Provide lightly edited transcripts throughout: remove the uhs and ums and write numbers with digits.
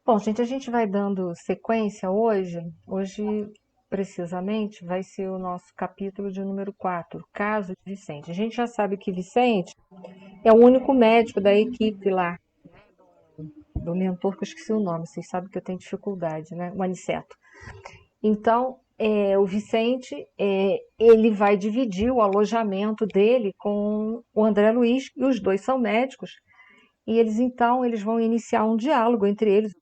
Bom, gente, a gente vai dando sequência hoje. Hoje, precisamente, vai ser o nosso capítulo de número 4, caso de Vicente. A gente já sabe que Vicente é o único médico da equipe lá, do mentor, que eu esqueci o nome, vocês sabem que eu tenho dificuldade, né? O Aniceto. Então, o Vicente, ele vai dividir o alojamento dele com o André Luiz, e os dois são médicos, e eles vão iniciar um diálogo entre eles,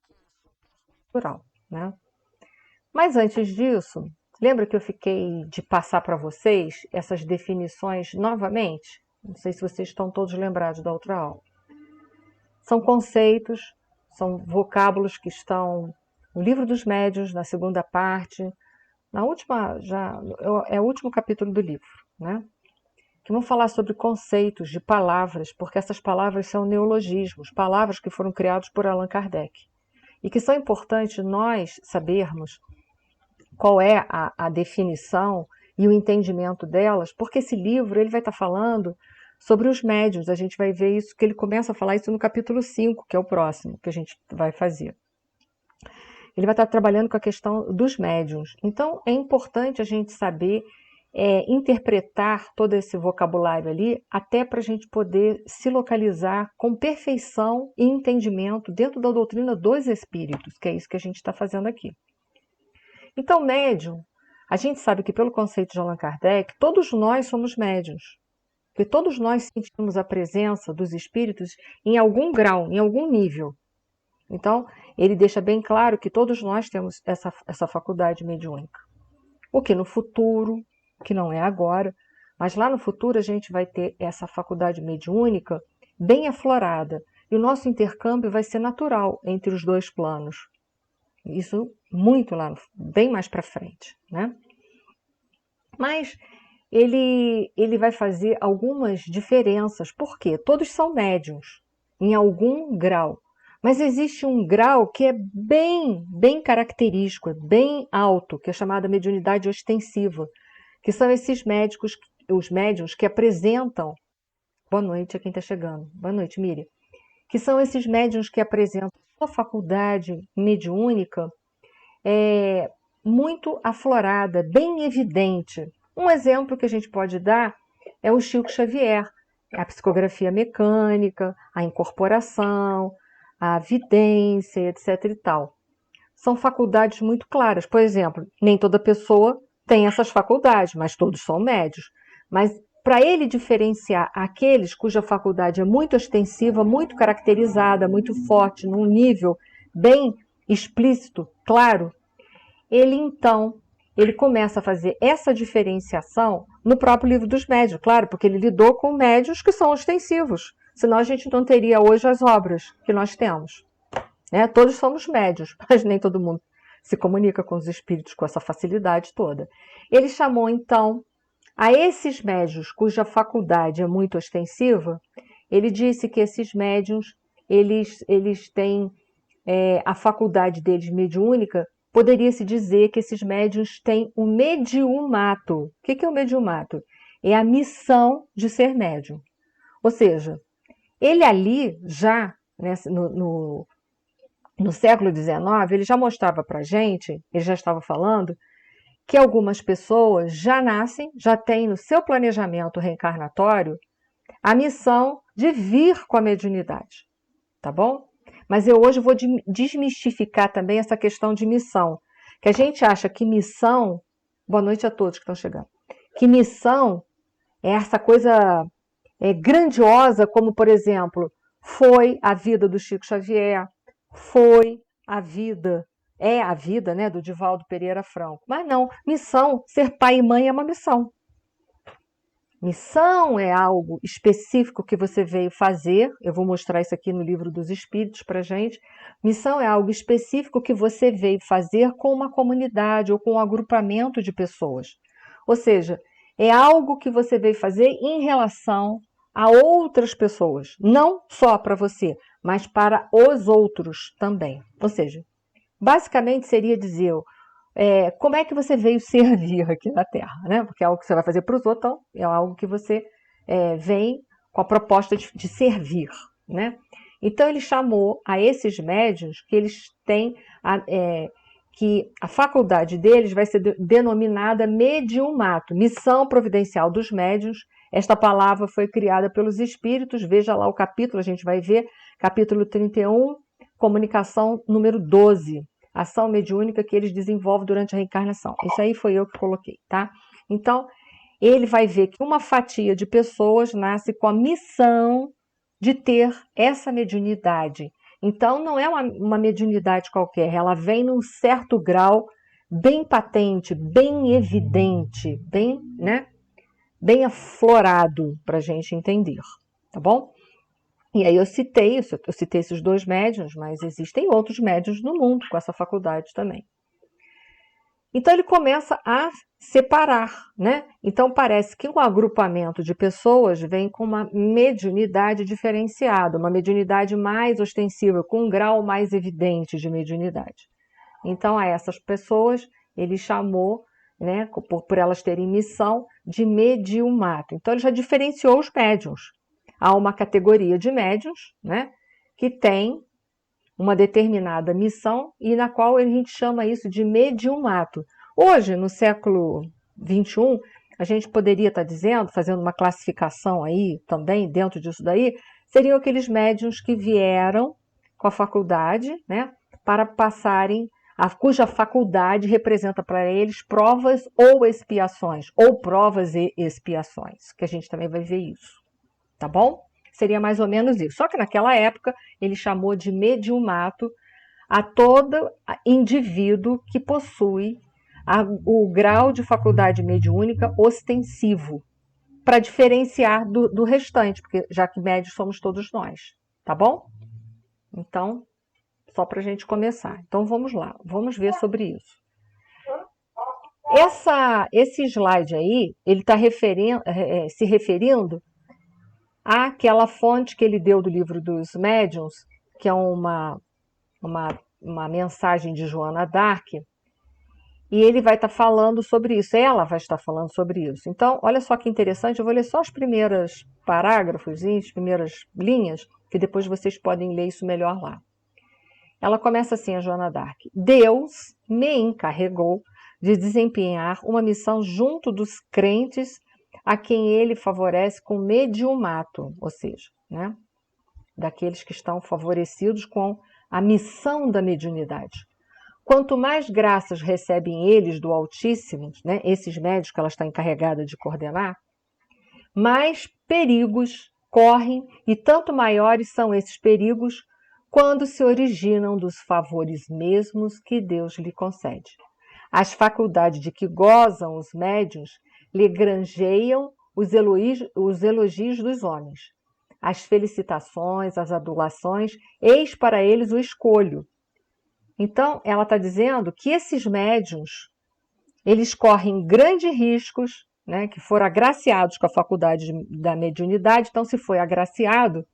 natural, né? Mas antes disso, lembra que eu fiquei de passar para vocês essas definições novamente? Não sei se vocês estão todos lembrados da outra aula. São conceitos, são vocábulos que estão no Livro dos Médiuns, na segunda parte, na última, já é o último capítulo do livro, né? Que vão falar sobre conceitos de palavras, porque essas palavras são neologismos, palavras que foram criadas por Allan Kardec. E que são importantes nós sabermos qual é a definição e o entendimento delas, porque esse livro ele vai estar falando sobre os médiuns. A gente vai ver isso, que ele começa a falar isso no capítulo 5, que é o próximo que a gente vai fazer. Ele vai estar trabalhando com a questão dos médiuns. Então, é importante a gente saber interpretar todo esse vocabulário ali, até para a gente poder se localizar com perfeição e entendimento dentro da doutrina dos espíritos, que é isso que a gente está fazendo aqui. Então, médium, a gente sabe que pelo conceito de Allan Kardec, todos nós somos médiuns, porque todos nós sentimos a presença dos espíritos em algum grau, em algum nível. Então, ele deixa bem claro que todos nós temos essa faculdade mediúnica. O que no futuro, que não é agora, mas lá no futuro a gente vai ter essa faculdade mediúnica bem aflorada. E o nosso intercâmbio vai ser natural entre os dois planos. Isso muito lá, bem mais para frente, né? Mas ele vai fazer algumas diferenças, porque todos são médiuns, em algum grau. Mas existe um grau que é bem característico, é bem alto, que é chamada mediunidade ostensiva, que são esses médicos, os médiuns que apresentam. Boa noite a quem está chegando. Boa noite, Miriam. Que são esses médiuns que apresentam sua faculdade mediúnica muito aflorada, bem evidente. Um exemplo que a gente pode dar é o Chico Xavier, a psicografia mecânica, a incorporação, a vidência, etc. e tal. São faculdades muito claras. Por exemplo, nem toda pessoa tem essas faculdades, mas todos são médios. Mas para ele diferenciar aqueles cuja faculdade é muito ostensiva, muito caracterizada, muito forte, num nível bem explícito, claro, ele começa a fazer essa diferenciação no próprio livro dos médios, claro, porque ele lidou com médios que são ostensivos, senão a gente não teria hoje as obras que nós temos. Né? Todos somos médios, mas nem todo mundo se comunica com os espíritos com essa facilidade toda. Ele chamou, então, a esses médios cuja faculdade é muito ostensiva, ele disse que esses médiuns, eles têm a faculdade deles mediúnica. Poderia-se dizer que esses médiuns têm o mediumato. O que é o mediumato? É a missão de ser médium. Ou seja, ele ali já, né, no século XIX, ele já mostrava para a gente, ele já estava falando, que algumas pessoas já nascem, já têm no seu planejamento reencarnatório a missão de vir com a mediunidade. Tá bom? Mas eu hoje vou desmistificar também essa questão de missão. Que a gente acha que missão... Boa noite a todos que estão chegando. Que missão é essa coisa grandiosa, como, por exemplo, foi a vida do Chico Xavier, foi a vida, é a vida, né, do Divaldo Pereira Franco. Mas não, missão, ser pai e mãe é uma missão. Missão é algo específico que você veio fazer. Eu vou mostrar isso aqui no Livro dos Espíritos para a gente. Missão é algo específico que você veio fazer com uma comunidade ou com um agrupamento de pessoas. Ou seja, é algo que você veio fazer em relação a outras pessoas. Não só para você, mas para os outros também. Ou seja, basicamente seria dizer... como é que você veio servir aqui na Terra, né? Porque é algo que você vai fazer para os outros, então é algo que você vem com a proposta de servir, né? Então ele chamou a esses médiuns que eles têm que a faculdade deles vai ser denominada mediumato, missão providencial dos médiuns. Esta palavra foi criada pelos espíritos, veja lá o capítulo, a gente vai ver, capítulo 31, comunicação número 12, ação mediúnica que eles desenvolvem durante a reencarnação. Isso aí foi eu que coloquei, tá? Então, ele vai ver que uma fatia de pessoas nasce com a missão de ter essa mediunidade. Então, não é uma mediunidade qualquer, ela vem num certo grau bem patente, bem evidente, bem aflorado para a gente entender, tá bom? E aí eu citei esses 2 médiuns, mas existem outros médiuns no mundo com essa faculdade também. Então ele começa a separar, né? Então parece que um agrupamento de pessoas vem com uma mediunidade diferenciada, uma mediunidade mais ostensiva, com um grau mais evidente de mediunidade. Então a essas pessoas ele chamou, né, por elas terem missão, de mediumato. Então ele já diferenciou os médiuns. Há uma categoria de médiuns, né, que tem uma determinada missão e na qual a gente chama isso de mediumato. Hoje, no século XXI, a gente poderia estar dizendo, fazendo uma classificação aí também dentro disso daí, seriam aqueles médiuns que vieram com a faculdade, né, para passarem, cuja faculdade representa para eles provas ou expiações, ou provas e expiações, que a gente também vai ver isso, tá bom? Seria mais ou menos isso. Só que naquela época ele chamou de mediumato a todo indivíduo que possui o grau de faculdade mediúnica ostensivo, para diferenciar do restante, porque já que médios somos todos nós, tá bom? Então, só para a gente começar. Então vamos lá, vamos ver sobre isso. Esse slide aí, ele está se referindo àquela fonte que ele deu do livro dos médiuns, que é uma mensagem de Joana d'Arc, e ele vai estar falando sobre isso, ela vai estar falando sobre isso. Então, olha só que interessante, eu vou ler só os primeiros parágrafos, as primeiras linhas, que depois vocês podem ler isso melhor lá. Ela começa assim, a Joana d'Arc. Deus me encarregou de desempenhar uma missão junto dos crentes a quem ele favorece com mediumato, ou seja, né, daqueles que estão favorecidos com a missão da mediunidade. Quanto mais graças recebem eles do Altíssimo, né, esses médios que ela está encarregada de coordenar, mais perigos correm e tanto maiores são esses perigos quando se originam dos favores mesmos que Deus lhe concede. As faculdades de que gozam os médiuns lhe granjeiam os elogios dos homens. As felicitações, as adulações, eis para eles o escolho. Então, ela está dizendo que esses médiuns, eles correm grandes riscos, né, que foram agraciados com a faculdade da mediunidade. Então, se foi agraciado,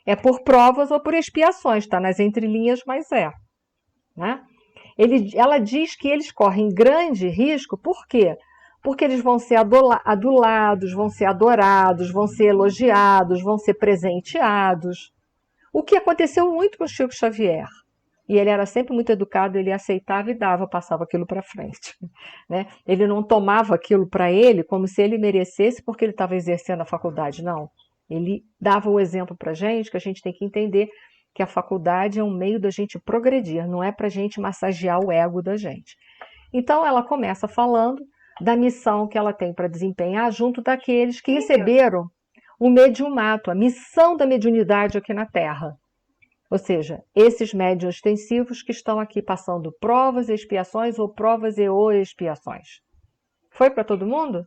é por provas ou por expiações, está nas entrelinhas, mas é. Né? Ela diz que eles correm grande risco, por quê? Porque eles vão ser adulados, vão ser adorados, vão ser elogiados, vão ser presenteados. O que aconteceu muito com o Chico Xavier. E ele era sempre muito educado, ele aceitava e dava, passava aquilo para frente. Né? Ele não tomava aquilo para ele como se ele merecesse porque ele estava exercendo a faculdade, não. Ele dava o exemplo para a gente, que a gente tem que entender que a faculdade é um meio da gente progredir, não é para a gente massagear o ego da gente. Então ela começa falando da missão que ela tem para desempenhar junto daqueles que receberam o mediumato, a missão da mediunidade aqui na Terra. Ou seja, esses médiuns ostensivos que estão aqui passando provas e expiações ou provas e expiações. Foi para todo mundo?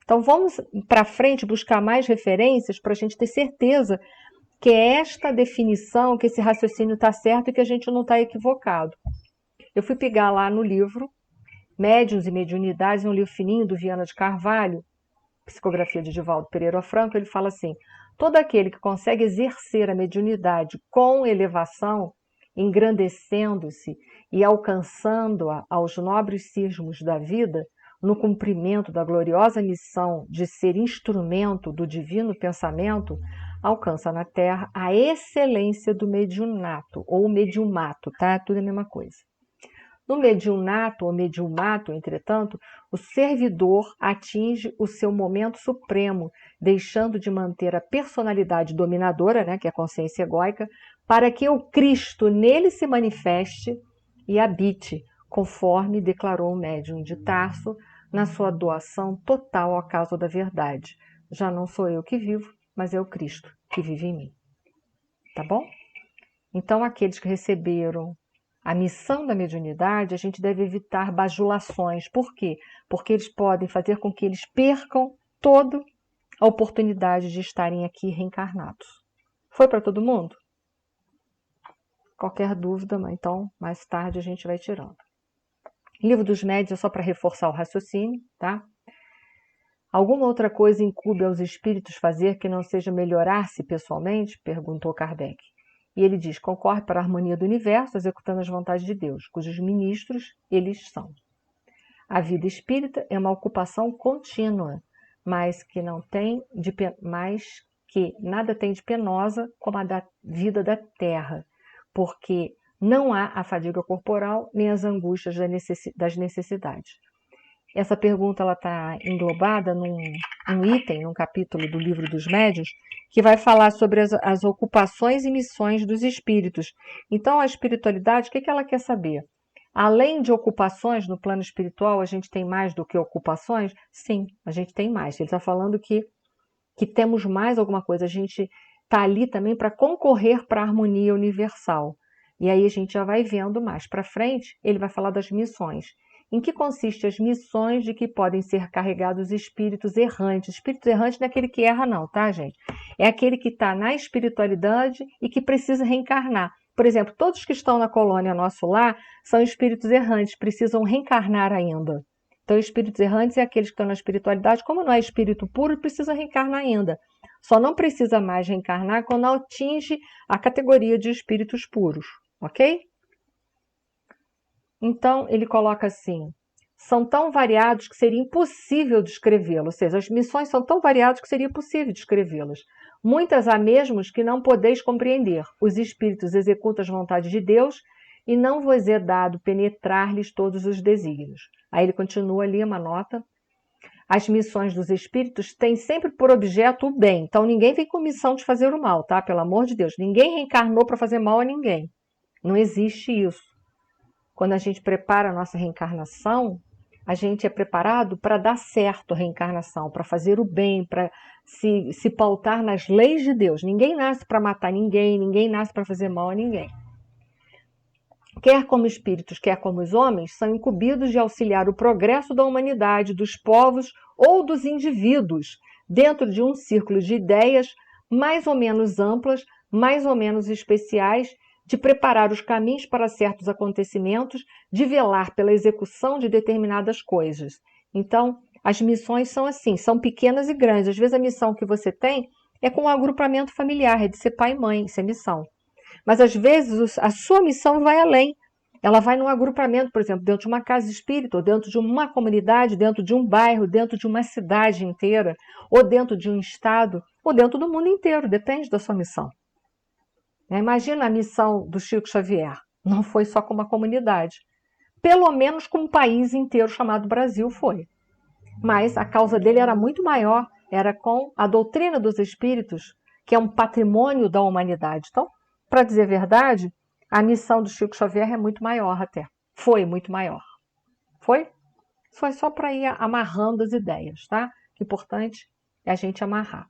Então vamos para frente buscar mais referências para a gente ter certeza que é esta definição, que esse raciocínio está certo e que a gente não está equivocado. Eu fui pegar lá no livro Médiuns e Mediunidades, um livro fininho do Viana de Carvalho, psicografia de Divaldo Pereira Franco, ele fala assim: todo aquele que consegue exercer a mediunidade com elevação, engrandecendo-se e alcançando-a aos nobres cismos da vida, no cumprimento da gloriosa missão de ser instrumento do divino pensamento, alcança na Terra a excelência do mediunato, ou mediumato, tá? Tudo é a mesma coisa. No mediunato ou mediumato, entretanto, o servidor atinge o seu momento supremo, deixando de manter a personalidade dominadora, né, que é a consciência egóica, para que o Cristo nele se manifeste e habite, conforme declarou o médium de Tarso na sua doação total à causa da verdade. Já não sou eu que vivo, mas é o Cristo que vive em mim. Tá bom? Então, aqueles que receberam a missão da mediunidade, a gente deve evitar bajulações. Por quê? Porque eles podem fazer com que eles percam toda a oportunidade de estarem aqui reencarnados. Foi para todo mundo? Qualquer dúvida, então mais tarde a gente vai tirando. Livro dos Médiuns é só para reforçar o raciocínio, tá? Alguma outra coisa incube aos espíritos fazer que não seja melhorar-se pessoalmente? Perguntou Kardec. E ele diz, concorre para a harmonia do universo, executando as vontades de Deus, cujos ministros eles são. A vida espírita é uma ocupação contínua, mas que nada tem de penosa como a da vida da terra, porque não há a fadiga corporal nem as angústias das necessidades. Essa pergunta está englobada num item, num capítulo do Livro dos Médiuns, que vai falar sobre as ocupações e missões dos espíritos. Então, a espiritualidade, o que ela quer saber? Além de ocupações no plano espiritual, a gente tem mais do que ocupações? Sim, a gente tem mais. Ele está falando que temos mais alguma coisa. A gente está ali também para concorrer para a harmonia universal. E aí a gente já vai vendo mais para frente, ele vai falar das missões. Em que consistem as missões de que podem ser carregados espíritos errantes? Espírito errante não é aquele que erra não, tá, gente? É aquele que está na espiritualidade e que precisa reencarnar. Por exemplo, todos que estão na colônia Nosso Lar são espíritos errantes, precisam reencarnar ainda. Então, espíritos errantes é aqueles que estão na espiritualidade, como não é espírito puro, precisa reencarnar ainda. Só não precisa mais reencarnar quando atinge a categoria de espíritos puros, ok? Então, ele coloca assim, são tão variados que seria impossível descrevê-los, ou seja, as missões são tão variadas que seria impossível descrevê-las. Muitas há mesmo que não podeis compreender. Os espíritos executam as vontades de Deus e não vos é dado penetrar-lhes todos os desígnios. Aí ele continua ali uma nota. As missões dos espíritos têm sempre por objeto o bem. Então, ninguém vem com missão de fazer o mal, tá? Pelo amor de Deus. Ninguém reencarnou para fazer mal a ninguém. Não existe isso. Quando a gente prepara a nossa reencarnação, a gente é preparado para dar certo a reencarnação, para fazer o bem, para se pautar nas leis de Deus. Ninguém nasce para matar ninguém, ninguém nasce para fazer mal a ninguém. Quer como espíritos, quer como os homens, são incumbidos de auxiliar o progresso da humanidade, dos povos ou dos indivíduos, dentro de um círculo de ideias mais ou menos amplas, mais ou menos especiais, de preparar os caminhos para certos acontecimentos, de velar pela execução de determinadas coisas. Então, as missões são assim, são pequenas e grandes. Às vezes a missão que você tem é com um agrupamento familiar, é de ser pai e mãe, isso é missão. Mas às vezes a sua missão vai além. Ela vai num agrupamento, por exemplo, dentro de uma casa espírita, ou dentro de uma comunidade, dentro de um bairro, dentro de uma cidade inteira, ou dentro de um estado, ou dentro do mundo inteiro, depende da sua missão. Imagina a missão do Chico Xavier, não foi só com uma comunidade, pelo menos com um país inteiro chamado Brasil foi. Mas a causa dele era muito maior, era com a doutrina dos espíritos, que é um patrimônio da humanidade. Então, para dizer a verdade, a missão do Chico Xavier é muito maior até. Foi muito maior. Foi? Foi só para ir amarrando as ideias, tá? O importante é a gente amarrar.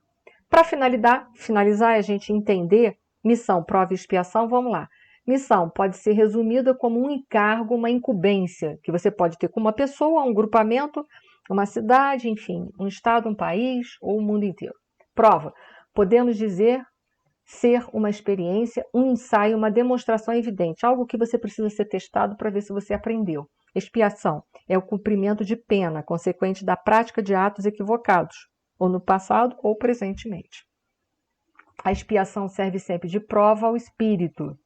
Para finalizar, a gente entender missão, prova e expiação, vamos lá. Missão pode ser resumida como um encargo, uma incumbência, que você pode ter com uma pessoa, um grupamento, uma cidade, enfim, um estado, um país ou o mundo inteiro. Prova, podemos dizer ser uma experiência, um ensaio, uma demonstração evidente, algo que você precisa ser testado para ver se você aprendeu. Expiação é o cumprimento de pena, consequente da prática de atos equivocados, ou no passado ou presentemente. A expiação serve sempre de prova ao espírito,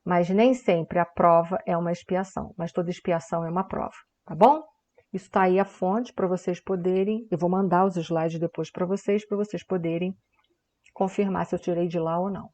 mas nem sempre a prova é uma expiação, mas toda expiação é uma prova, tá bom? Isso está aí a fonte para vocês poderem, eu vou mandar os slides depois para vocês poderem confirmar se eu tirei de lá ou não.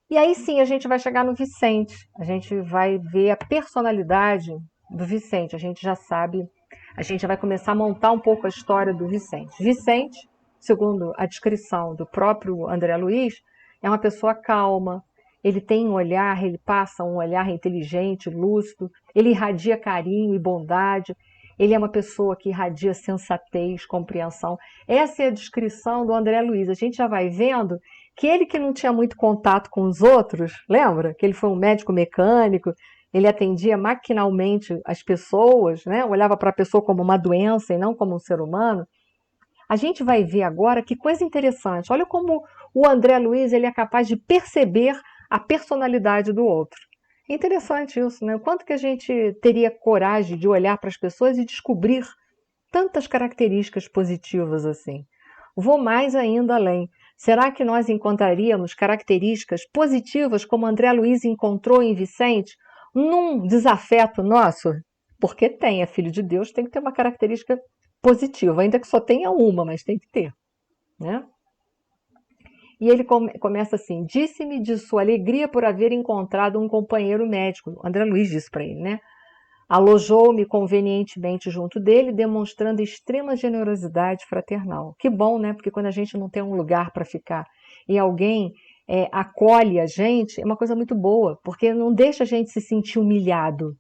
E aí sim a gente vai chegar no Vicente, a gente vai ver a personalidade do Vicente, a gente já sabe, a gente já vai começar a montar um pouco a história do Vicente. Vicente, segundo a descrição do próprio André Luiz, é uma pessoa calma, ele tem um olhar, ele passa um olhar inteligente, lúcido, ele irradia carinho e bondade, ele é uma pessoa que irradia sensatez, compreensão. Essa é a descrição do André Luiz. A gente já vai vendo que ele que não tinha muito contato com os outros, lembra? Que ele foi um médico mecânico, ele atendia maquinalmente as pessoas, né? Olhava para a pessoa como uma doença e não como um ser humano. A gente vai ver agora que coisa interessante. Olha como o André Luiz ele é capaz de perceber a personalidade do outro. É interessante isso, né? O quanto que a gente teria coragem de olhar para as pessoas e descobrir tantas características positivas assim. Vou mais ainda além. Será que nós encontraríamos características positivas como André Luiz encontrou em Vicente num desafeto nosso? Porque tem, é filho de Deus, tem que ter uma característica positiva, ainda que só tenha uma, mas tem que ter, né? E ele começa assim: disse-me de sua alegria por haver encontrado um companheiro médico. André Luiz disse para ele, né? Alojou-me convenientemente junto dele, demonstrando extrema generosidade fraternal. Que bom, né? Porque quando a gente não tem um lugar para ficar e alguém acolhe a gente, é uma coisa muito boa, porque não deixa a gente se sentir humilhado.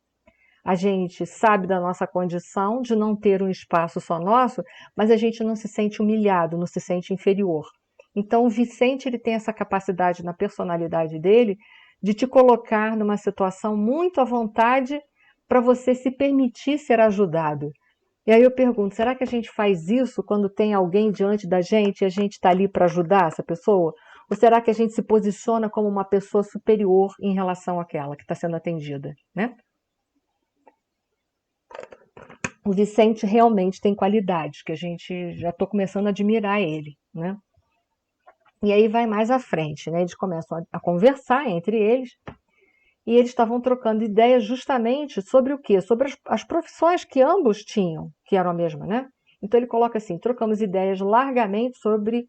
A gente sabe da nossa condição de não ter um espaço só nosso, mas a gente não se sente humilhado, não se sente inferior. Então, o Vicente ele tem essa capacidade na personalidade dele de te colocar numa situação muito à vontade para você se permitir ser ajudado. E aí eu pergunto, será que a gente faz isso quando tem alguém diante da gente e a gente está ali para ajudar essa pessoa? Ou será que a gente se posiciona como uma pessoa superior em relação àquela que está sendo atendida, né? O Vicente realmente tem qualidades, que a gente já estou começando a admirar ele, né? E aí vai mais à frente, né? Eles começam a conversar entre eles, e eles estavam trocando ideias justamente sobre o quê? Sobre as profissões que ambos tinham, que eram a mesma, né? Então ele coloca assim, trocamos ideias largamente sobre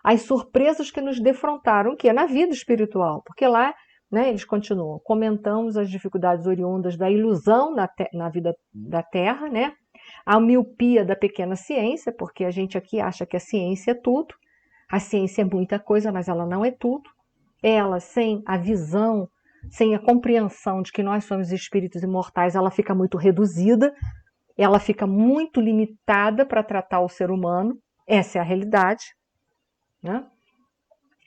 as surpresas que nos defrontaram, que é na vida espiritual, porque lá, né, eles continuam, comentamos as dificuldades oriundas da ilusão na vida da Terra, né? A miopia da pequena ciência, porque a gente aqui acha que a ciência é tudo, a ciência é muita coisa, mas ela não é tudo. Ela, sem a visão, sem a compreensão de que nós somos espíritos imortais, ela fica muito reduzida, ela fica muito limitada para tratar o ser humano, essa é a realidade, né?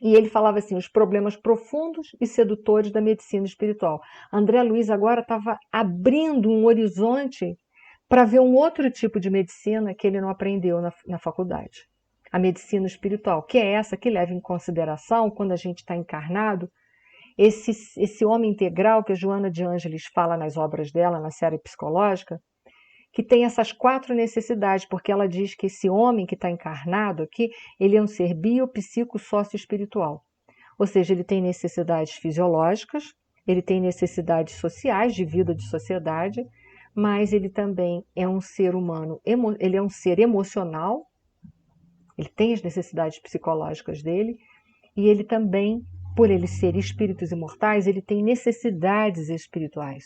E ele falava assim, os problemas profundos e sedutores da medicina espiritual. André Luiz agora estava abrindo um horizonte para ver um outro tipo de medicina que ele não aprendeu na faculdade. A medicina espiritual, que é essa que leva em consideração, quando a gente está encarnado, esse homem integral que a Joana de Ângeles fala nas obras dela, na série psicológica, que tem essas 4 necessidades, porque ela diz que esse homem que está encarnado aqui, ele é um ser biopsico sócio-espiritual. Ou seja, ele tem necessidades fisiológicas, ele tem necessidades sociais, de vida de sociedade, mas ele também é um ser humano, ele é um ser emocional, ele tem as necessidades psicológicas dele, e ele também, por ele ser espíritos imortais, ele tem necessidades espirituais.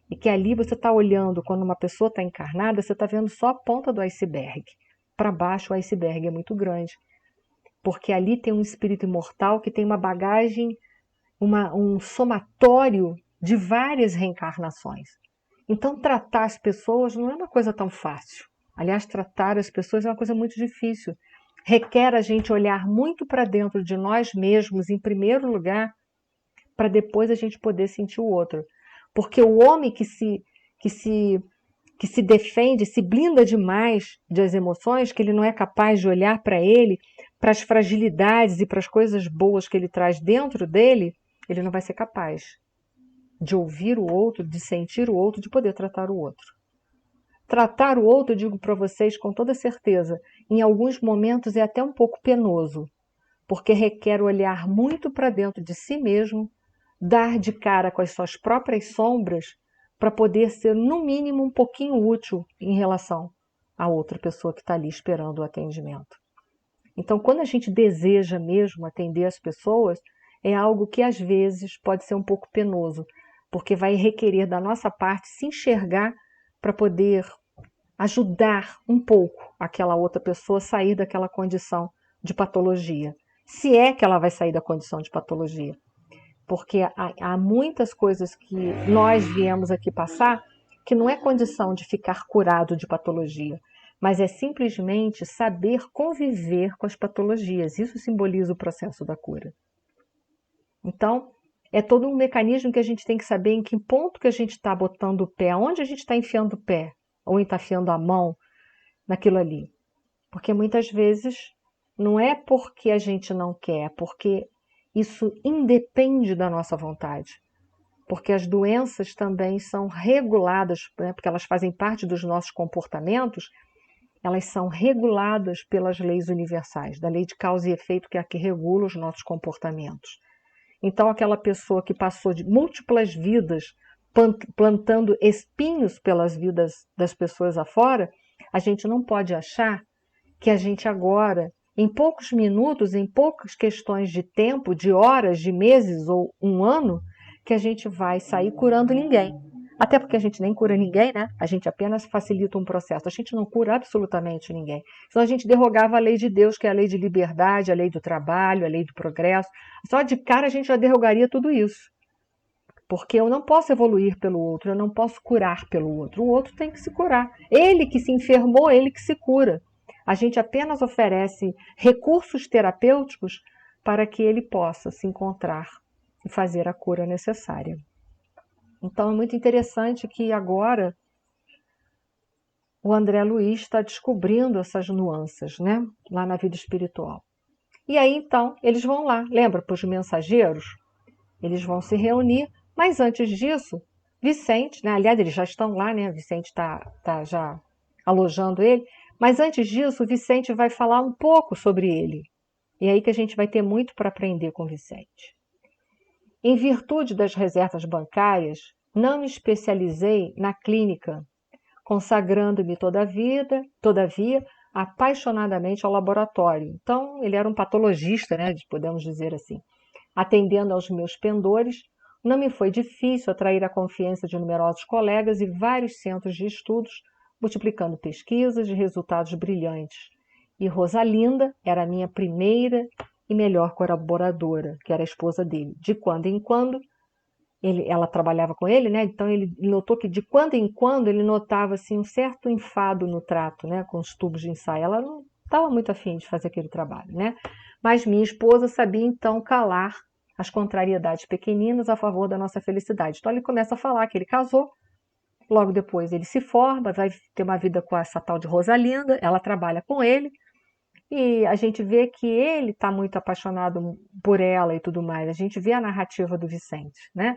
E que ali você está olhando, quando uma pessoa está encarnada, você está vendo só a ponta do iceberg. Para baixo o iceberg é muito grande. Porque ali tem um espírito imortal que tem uma bagagem, um somatório de várias reencarnações. Então tratar as pessoas não é uma coisa tão fácil. Aliás, tratar as pessoas é uma coisa muito difícil. Requer a gente olhar muito para dentro de nós mesmos, em primeiro lugar, para depois a gente poder sentir o outro. Porque o homem que se defende, se blinda demais das emoções, que ele não é capaz de olhar para ele, para as fragilidades e para as coisas boas que ele traz dentro dele, ele não vai ser capaz de ouvir o outro, de sentir o outro, de poder tratar o outro. Tratar o outro, eu digo para vocês com toda certeza, em alguns momentos é até um pouco penoso, porque requer olhar muito para dentro de si mesmo, dar de cara com as suas próprias sombras para poder ser, no mínimo, um pouquinho útil em relação a outra pessoa que está ali esperando o atendimento. Então, quando a gente deseja mesmo atender as pessoas, é algo que às vezes pode ser um pouco penoso, porque vai requerer da nossa parte se enxergar para poder ajudar um pouco aquela outra pessoa a sair daquela condição de patologia. Se é que ela vai sair da condição de patologia. Porque há muitas coisas que nós viemos aqui passar que não é condição de ficar curado de patologia, mas é simplesmente saber conviver com as patologias. Isso simboliza o processo da cura. Então, é todo um mecanismo que a gente tem que saber em que ponto que a gente está botando o pé, onde a gente está enfiando o pé, ou está enfiando a mão naquilo ali. Porque muitas vezes não é porque a gente não quer, é porque isso independe da nossa vontade. Porque as doenças também são reguladas, né, porque elas fazem parte dos nossos comportamentos, elas são reguladas pelas leis universais, da lei de causa e efeito, que é a que regula os nossos comportamentos. Então, aquela pessoa que passou de múltiplas vidas plantando espinhos pelas vidas das pessoas afora, a gente não pode achar que a gente agora, em poucos minutos, em poucas questões de tempo, de horas, de meses ou um ano, que a gente vai sair curando ninguém. Até porque a gente nem cura ninguém, né? A gente apenas facilita um processo. A gente não cura absolutamente ninguém. Senão a gente derrogava a lei de Deus, que é a lei de liberdade, a lei do trabalho, a lei do progresso. Só de cara a gente já derrogaria tudo isso. Porque eu não posso evoluir pelo outro, eu não posso curar pelo outro. O outro tem que se curar. Ele que se enfermou, ele que se cura. A gente apenas oferece recursos terapêuticos para que ele possa se encontrar e fazer a cura necessária. Então é muito interessante que agora o André Luiz está descobrindo essas nuances, né? Lá na vida espiritual. E aí então eles vão lá, lembra, para os mensageiros? Eles vão se reunir, mas antes disso, Vicente, né? Aliás, eles já estão lá, né? Vicente está já alojando ele, mas antes disso, o Vicente vai falar um pouco sobre ele. E é aí que a gente vai ter muito para aprender com o Vicente. Em virtude das reservas bancárias, não me especializei na clínica, consagrando-me todavia, apaixonadamente ao laboratório. Então, ele era um patologista, né, podemos dizer assim. Atendendo aos meus pendores, não me foi difícil atrair a confiança de numerosos colegas e vários centros de estudos, multiplicando pesquisas de resultados brilhantes. E Rosalinda era a minha primeira e melhor colaboradora, que era a esposa dele. De quando em quando, ela trabalhava com ele, né? Então ele notou que de quando em quando ele notava assim, um certo enfado no trato, né? Com os tubos de ensaio. Ela não estava muito afim de fazer aquele trabalho, né? Mas minha esposa sabia então calar as contrariedades pequeninas a favor da nossa felicidade. Então ele começa a falar que ele casou, logo depois ele se forma, vai ter uma vida com essa tal de Rosalinda, ela trabalha com ele, e a gente vê que ele está muito apaixonado por ela e tudo mais. A gente vê a narrativa do Vicente, né?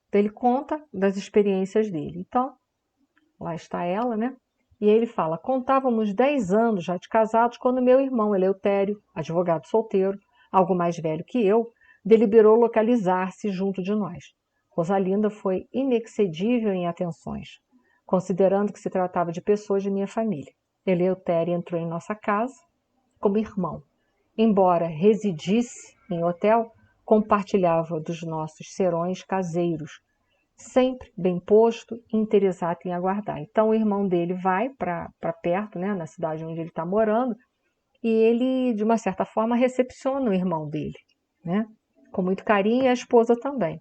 Então ele conta das experiências dele. Então, lá está ela, né? E ele fala, contávamos 10 anos já de casados quando meu irmão Eleutério, advogado solteiro, algo mais velho que eu, deliberou localizar-se junto de nós. Rosalinda foi inexcedível em atenções, considerando que se tratava de pessoas de minha família. Eleutério entrou em nossa casa como irmão. Embora residisse em hotel, compartilhava dos nossos serões caseiros, sempre bem posto e interessado em aguardar. Então o irmão dele vai para perto, né, na cidade onde ele está morando, e ele, de uma certa forma, recepciona o irmão dele, né, com muito carinho, e a esposa também.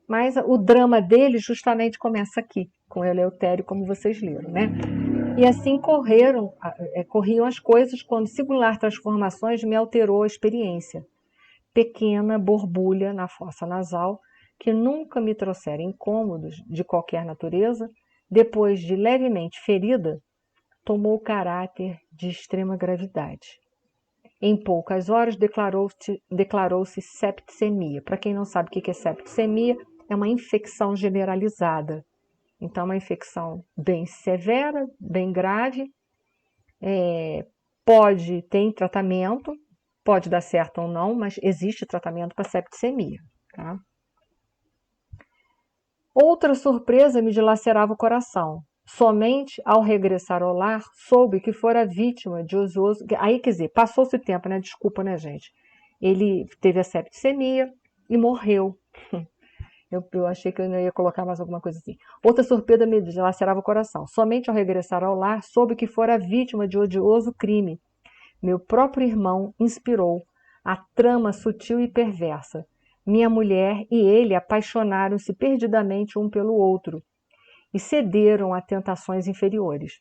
Mas o drama dele justamente começa aqui, com o Eleutério, como vocês leram, né? E assim corriam as coisas quando singular transformações me alterou a experiência. Pequena borbulha na fossa nasal, que nunca me trouxera incômodos de qualquer natureza, depois de levemente ferida, tomou caráter de extrema gravidade. Em poucas horas declarou-se septicemia. Para quem não sabe o que é septicemia, é uma infecção generalizada. Então, é uma infecção bem severa, bem grave, tem tratamento, pode dar certo ou não, mas existe tratamento para septicemia. Tá? Outra surpresa me dilacerava o coração. Somente ao regressar ao lar, soube que fora vítima de odioso... Aí, quer dizer, passou-se o tempo, né? Desculpa, né, gente? Ele teve a septicemia e morreu. Eu achei que eu não ia colocar mais alguma coisa assim. Outra surpresa me dilacerava o coração. Somente ao regressar ao lar, soube que fora vítima de odioso crime. Meu próprio irmão inspirou a trama sutil e perversa. Minha mulher e ele apaixonaram-se perdidamente um pelo outro e cederam a tentações inferiores.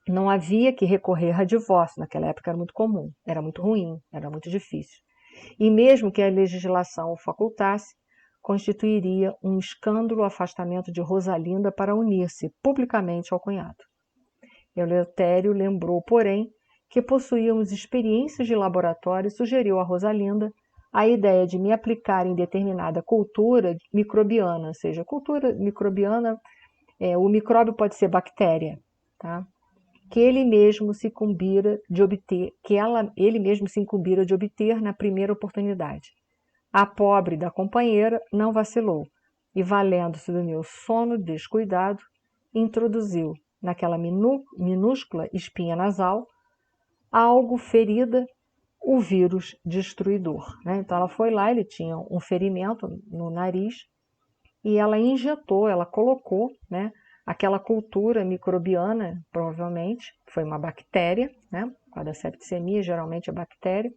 Não havia que recorrer a divórcio, naquela época era muito comum, era muito ruim, era muito difícil. E mesmo que a legislação o facultasse, constituiria um escândalo o afastamento de Rosalinda para unir-se publicamente ao cunhado. Eleutério lembrou, porém, que possuíamos experiências de laboratório e sugeriu a Rosalinda a ideia de me aplicar em determinada cultura microbiana, ou seja, cultura microbiana, o micróbio pode ser bactéria, tá? Que ele mesmo se incumbira de obter, ele mesmo se incumbira de obter na primeira oportunidade. A pobre da companheira não vacilou e, valendo-se do meu sono descuidado, introduziu naquela minúscula espinha nasal algo ferida, o vírus destruidor, né? Então ela foi lá, ele tinha um ferimento no nariz e ela injetou, ela colocou, né, aquela cultura microbiana, provavelmente, foi uma bactéria, né? Por causa da septicemia, geralmente é bactéria.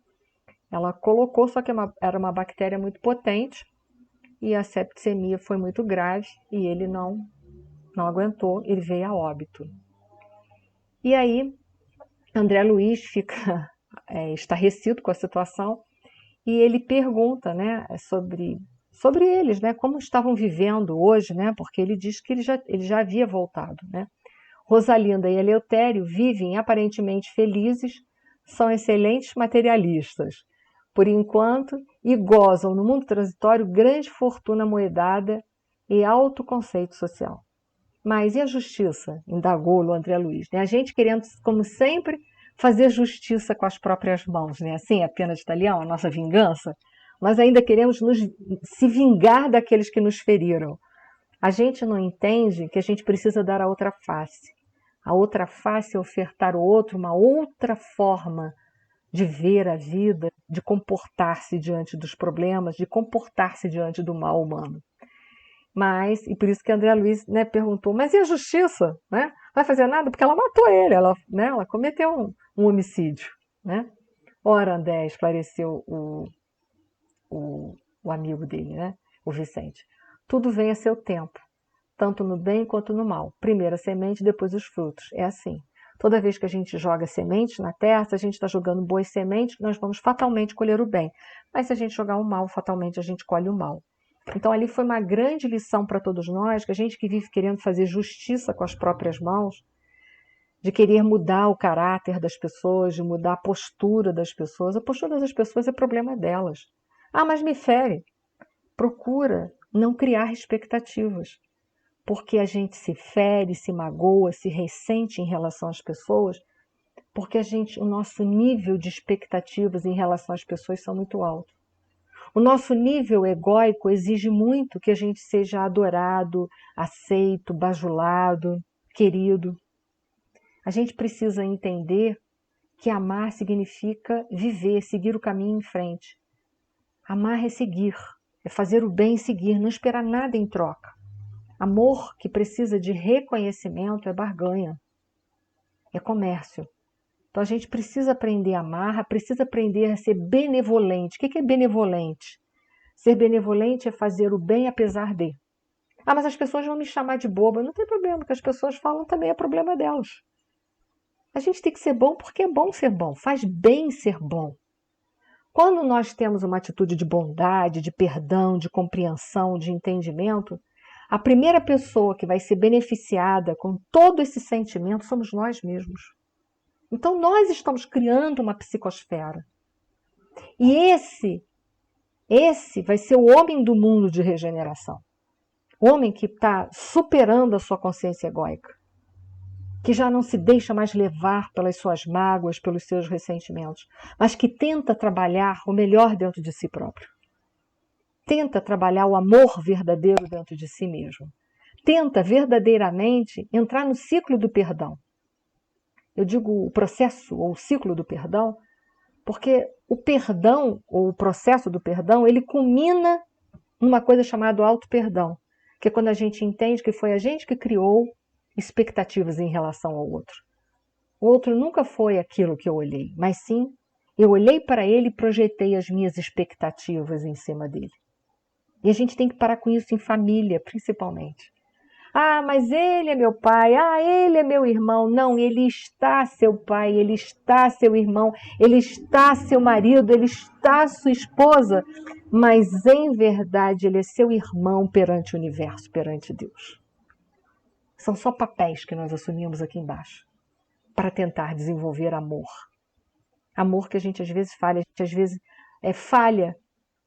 Ela colocou, só que era uma bactéria muito potente e a septicemia foi muito grave e ele não aguentou, ele veio a óbito. E aí, André Luiz fica estarrecido com a situação e ele pergunta, né, sobre eles, né, como estavam vivendo hoje, né, porque ele diz que ele já havia voltado, né. Rosalinda e Eleutério vivem aparentemente felizes, são excelentes materialistas, por enquanto, e gozam no mundo transitório grande fortuna moedada e alto conceito social. Mas e a justiça? Indagou-lo André Luiz. Né? A gente querendo, como sempre, fazer justiça com as próprias mãos, né? Assim, a pena de Talião, a nossa vingança. Nós ainda queremos se vingar daqueles que nos feriram. A gente não entende que a gente precisa dar a outra face. A outra face é ofertar ao outro uma outra forma de ver a vida, de comportar-se diante dos problemas, de comportar-se diante do mal humano. Mas, e por isso que André Luiz, né, perguntou, mas e a justiça? Né? Vai fazer nada? Porque ela matou ele, ela cometeu um homicídio. Né? Ora, André, esclareceu o amigo dele, né, o Vicente. Tudo vem a seu tempo, tanto no bem quanto no mal. Primeiro a semente, depois os frutos. É assim. Toda vez que a gente joga sementes na terra, se a gente está jogando boas sementes, nós vamos fatalmente colher o bem. Mas se a gente jogar o mal, fatalmente a gente colhe o mal. Então ali foi uma grande lição para todos nós, que a gente que vive querendo fazer justiça com as próprias mãos, de querer mudar o caráter das pessoas, de mudar a postura das pessoas. A postura das pessoas é problema delas. Ah, mas me fere. Procura não criar expectativas. Porque a gente se fere, se magoa, se ressente em relação às pessoas, porque o nosso nível de expectativas em relação às pessoas são muito alto. O nosso nível egóico exige muito que a gente seja adorado, aceito, bajulado, querido. A gente precisa entender que amar significa viver, seguir o caminho em frente. Amar é seguir, é fazer o bem e seguir, não esperar nada em troca. Amor que precisa de reconhecimento é barganha, é comércio. Então a gente precisa aprender a amar, precisa aprender a ser benevolente. O que é benevolente? Ser benevolente é fazer o bem apesar de. Ah, mas as pessoas vão me chamar de boba. Não tem problema, porque as pessoas falam também é problema delas. A gente tem que ser bom porque é bom ser bom, faz bem ser bom. Quando nós temos uma atitude de bondade, de perdão, de compreensão, de entendimento, a primeira pessoa que vai ser beneficiada com todo esse sentimento somos nós mesmos. Então nós estamos criando uma psicosfera. E esse vai ser o homem do mundo de regeneração. O homem que está superando a sua consciência egóica. Que já não se deixa mais levar pelas suas mágoas, pelos seus ressentimentos, mas que tenta trabalhar o melhor dentro de si próprio. Tenta trabalhar o amor verdadeiro dentro de si mesmo. tenta verdadeiramente entrar no ciclo do perdão. Eu digo o processo ou o ciclo do perdão, porque o perdão, ou o processo do perdão, ele culmina numa coisa chamada auto-perdão, que é quando a gente entende que foi a gente que criou expectativas em relação ao outro. O outro nunca foi aquilo que eu olhei, mas sim, eu olhei para ele e projetei as minhas expectativas em cima dele. E a gente tem que parar com isso em família, principalmente. Ah, mas ele é meu pai, ah, ele é meu irmão. Não, ele está seu pai, ele está seu irmão, ele está seu marido, ele está sua esposa, mas em verdade ele é seu irmão perante o universo, perante Deus. São só papéis que nós assumimos aqui embaixo para tentar desenvolver amor. Amor que a gente às vezes falha, a gente às vezes falha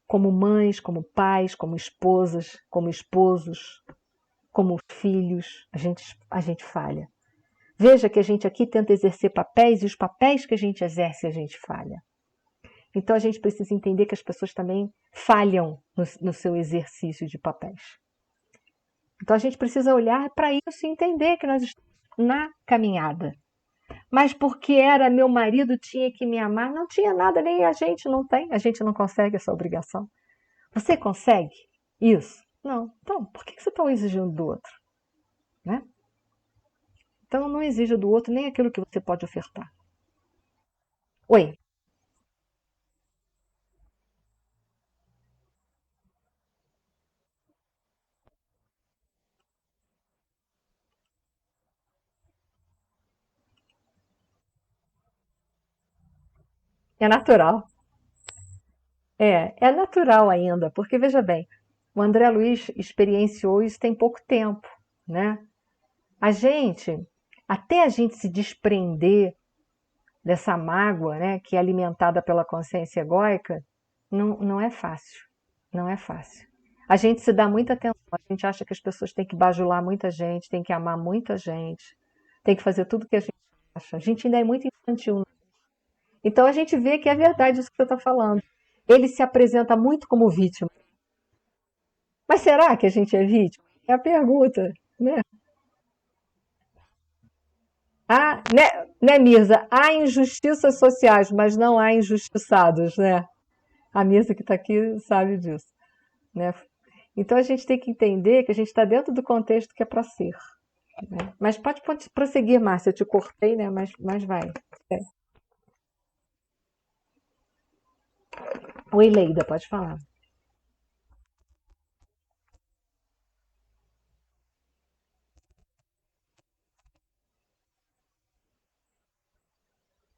como mães, como pais, como esposas, como esposos, como filhos, a gente falha. Veja que a gente aqui tenta exercer papéis e os papéis que a gente exerce a gente falha. Então a gente precisa entender que as pessoas também falham no seu exercício de papéis. Então a gente precisa olhar para isso e entender que nós estamos na caminhada. Mas porque era meu marido, tinha que me amar? Não tinha nada, nem a gente não tem. A gente não consegue essa obrigação. Você consegue isso? Não. Então, por que você está exigindo do outro? Né? Então, não exija do outro nem aquilo que você pode ofertar. Oi. É natural. É natural ainda, porque veja bem, o André Luiz experienciou isso tem pouco tempo, né? A gente, até a gente se desprender dessa mágoa, né, que é alimentada pela consciência egóica, não é fácil. Não é fácil. A gente se dá muita atenção, a gente acha que as pessoas têm que bajular muita gente, têm que amar muita gente, tem que fazer tudo o que a gente acha. A gente ainda é muito infantil. Né? Então a gente vê que é verdade isso que você está falando. Ele se apresenta muito como vítima. Mas será que a gente é vítima? É a pergunta, né? Né, Mirza? Há injustiças sociais, mas não há injustiçados, né? A Mirza que está aqui sabe disso, né? Então a gente tem que entender que a gente está dentro do contexto que é para ser. Né? Mas pode prosseguir, Márcia, eu te cortei, né? Mas vai. É. Oi, Leida, pode falar.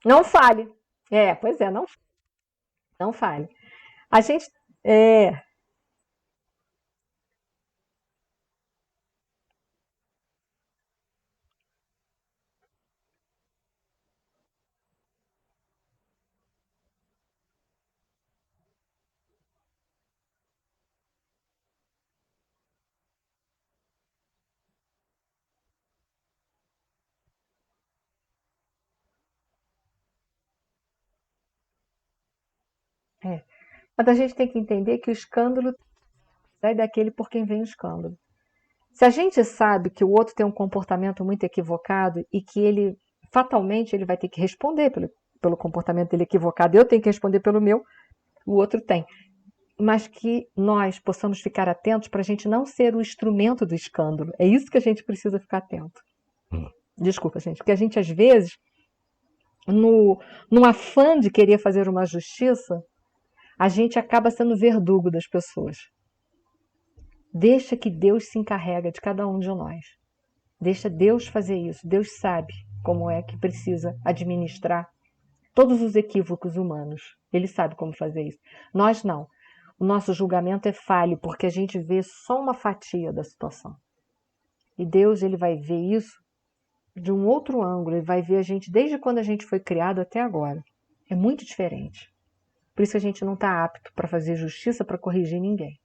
Não fale. Pois é, não fale. A gente. É, é. Mas a gente tem que entender que o escândalo é daquele por quem vem o escândalo. Se a gente sabe que o outro tem um comportamento muito equivocado e que ele, fatalmente, ele vai ter que responder pelo comportamento dele equivocado, eu tenho que responder pelo meu, o outro tem. Mas que nós possamos ficar atentos para a gente não ser o instrumento do escândalo. É isso que a gente precisa ficar atento. Desculpa, gente, porque a gente, às vezes, no afã de querer fazer uma justiça, a gente acaba sendo verdugo das pessoas. Deixa que Deus se encarrega de cada um de nós. Deixa Deus fazer isso. Deus sabe como é que precisa administrar todos os equívocos humanos. Ele sabe como fazer isso. Nós não. O nosso julgamento é falho porque a gente vê só uma fatia da situação. E Deus, ele vai ver isso de um outro ângulo. Ele vai ver a gente desde quando a gente foi criado até agora. É muito diferente. Por isso que a gente não está apto para fazer justiça, para corrigir ninguém.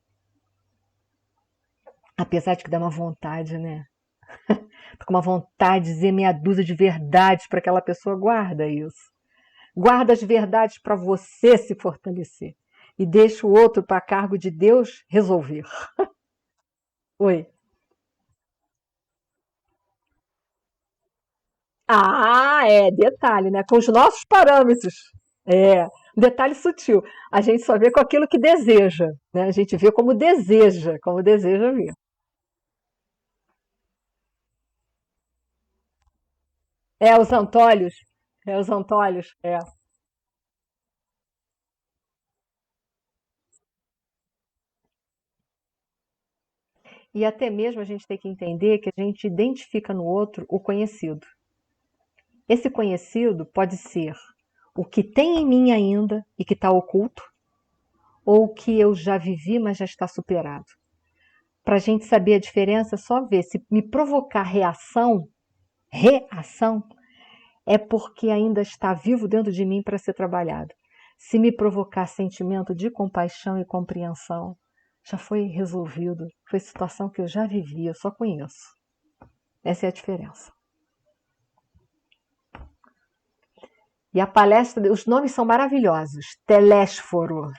Apesar de que dá uma vontade, né? Tô com uma vontade de dizer meia dúzia de verdades para aquela pessoa. Guarda isso. Guarda as verdades para você se fortalecer. E deixa o outro para cargo de Deus resolver. Oi. Detalhe, né? Com os nossos parâmetros. É, um detalhe sutil. A gente só vê com aquilo que deseja, né? A gente vê como deseja ver. É, os antolhos. É, os antolhos. É. E até mesmo a gente tem que entender que a gente identifica no outro o conhecido. Esse conhecido pode ser o que tem em mim ainda e que está oculto, ou o que eu já vivi, mas já está superado. Para a gente saber a diferença, é só ver. Se me provocar reação, é porque ainda está vivo dentro de mim para ser trabalhado. Se me provocar sentimento de compaixão e compreensão, já foi resolvido. Foi situação que eu já vivi, eu só conheço. Essa é a diferença. E a palestra, os nomes são maravilhosos. Telésforo.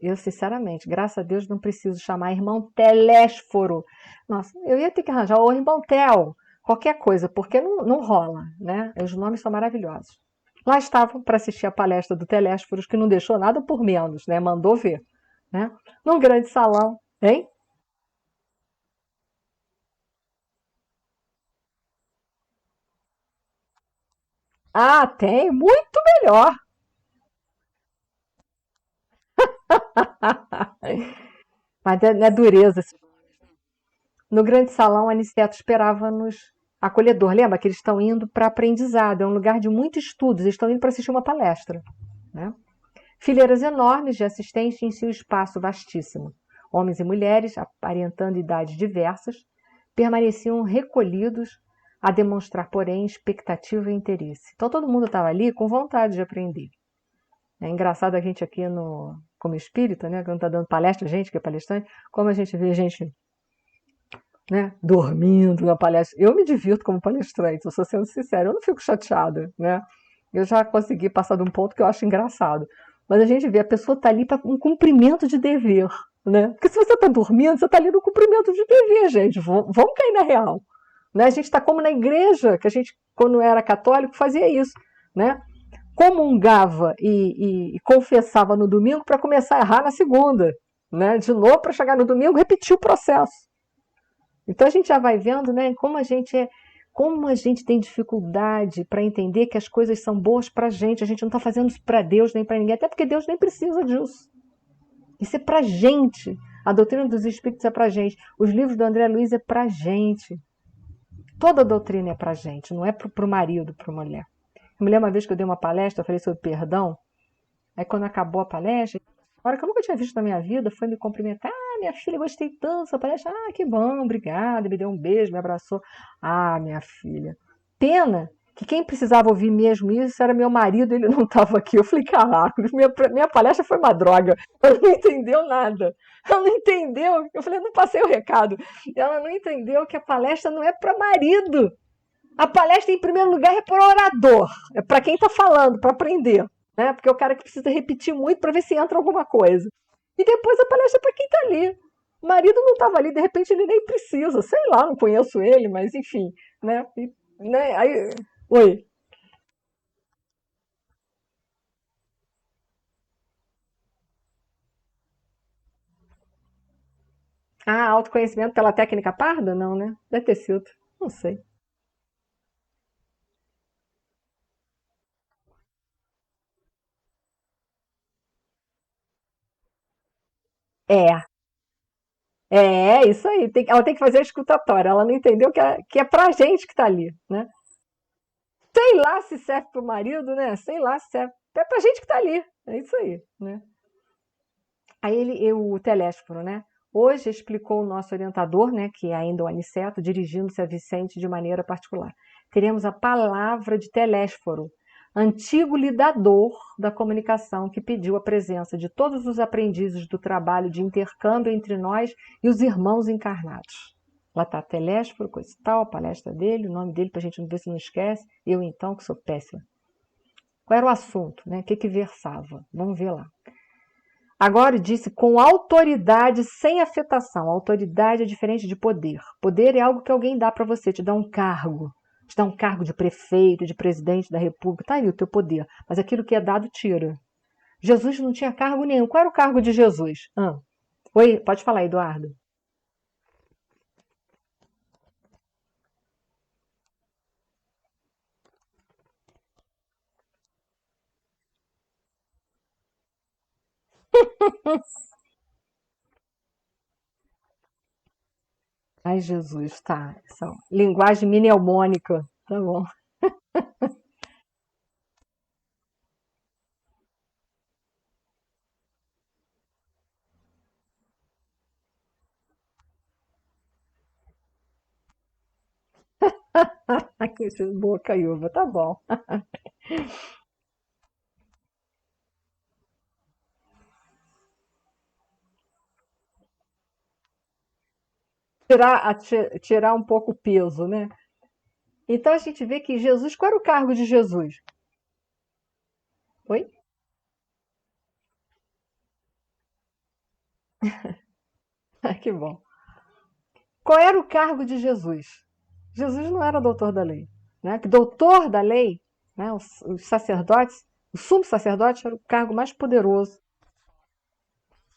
Eu, sinceramente, graças a Deus, não preciso chamar irmão Telésforo. Nossa, eu ia ter que arranjar o irmão Tel, qualquer coisa, porque não rola, né? Os nomes são maravilhosos. Lá estavam para assistir a palestra do Telésforos, que não deixou nada por menos, né? Mandou ver, né? Num grande salão, hein? Ah, tem, muito melhor. Mas é dureza. No grande salão, a Aniceto esperava-nos acolhedor. Lembra que eles estão indo para aprendizado, é um lugar de muitos estudos, eles estão indo para assistir uma palestra, né? Fileiras enormes de assistentes em seu espaço vastíssimo. Homens e mulheres, aparentando idades diversas, permaneciam recolhidos, a demonstrar, porém, expectativa e interesse. Então todo mundo estava ali com vontade de aprender. É engraçado a gente aqui como espírita, né, quando está dando palestra, gente que é palestrante, como a gente vê gente, né, dormindo na palestra. Eu me divirto como palestrante, eu sou sendo sincera, eu não fico chateada, né? Eu já consegui passar de um ponto que eu acho engraçado. Mas a gente vê, a pessoa está ali para um cumprimento de dever, né? Porque se você está dormindo, você está ali no cumprimento de dever, gente. Vamos cair na real. Né? A gente está como na igreja, que a gente, quando era católico, fazia isso, né? Comungava e confessava no domingo para começar a errar na segunda, né? De novo, para chegar no domingo, repetir o processo. Então a gente já vai vendo, né, como a gente tem dificuldade para entender que as coisas são boas para a gente não está fazendo isso para Deus nem para ninguém, até porque Deus nem precisa disso. Isso é para a gente. A doutrina dos Espíritos é para a gente. Os livros do André Luiz é para a gente. Toda a doutrina é para a gente, não é para o marido, para a mulher. Eu me lembro uma vez que eu dei uma palestra, eu falei sobre perdão, aí quando acabou a palestra, a hora que eu nunca tinha visto na minha vida, foi me cumprimentar. Ah, minha filha, gostei tanto dessa palestra. Ah, que bom, obrigada. Me deu um beijo, me abraçou. Ah, minha filha. Pena que quem precisava ouvir mesmo isso era meu marido, ele não estava aqui. Eu falei, caraca, minha palestra foi uma droga. Ela não entendeu nada. Ela não entendeu. Eu falei, eu não passei o recado. Ela não entendeu que a palestra não é para marido. A palestra, em primeiro lugar, é para o orador. É para quem está falando, para aprender, né? Porque é o cara que precisa repetir muito para ver se entra alguma coisa. E depois a palestra é para quem está ali. O marido não estava ali, de repente ele nem precisa, sei lá, não conheço ele, mas enfim, né? Aí, oi. Ah, autoconhecimento pela técnica parda? Não, né? Deve ter sido. Não sei. É, isso aí. Ela tem que fazer a escutatória. Ela não entendeu que é pra gente que tá ali, né? Sei lá se serve pro marido, né? Sei lá se serve. É pra gente que tá ali. É isso aí, né? Aí o Telésforo, né? Hoje explicou o nosso orientador, né, que é ainda o Aniceto, dirigindo-se a Vicente de maneira particular. Teremos a palavra de Telésforo, antigo lidador da comunicação, que pediu a presença de todos os aprendizes do trabalho de intercâmbio entre nós e os irmãos encarnados. Lá está Telésforo, coisa e tal, a palestra dele, o nome dele, para a gente não ver se não esquece. Eu, então, que sou péssima. Qual era o assunto, né? O que versava? Vamos ver lá. Agora disse com autoridade sem afetação. Autoridade é diferente de poder. Poder é algo que alguém dá para você, te dá um cargo. Te dá um cargo de prefeito, de presidente da república, tá aí o teu poder. Mas aquilo que é dado, tira. Jesus não tinha cargo nenhum. Qual era o cargo de Jesus? Oi, pode falar, Eduardo. Ai, Jesus, tá. Essa linguagem mnemônica. Tá bom. Que boca, Iuva, tá bom. Tirar um pouco o peso, né? Então a gente vê que Jesus, qual era o cargo de Jesus? Oi? Que bom. Qual era o cargo de Jesus? Jesus não era doutor da lei. Né? Que doutor da lei, né? Os sacerdotes, o sumo sacerdote era o cargo mais poderoso.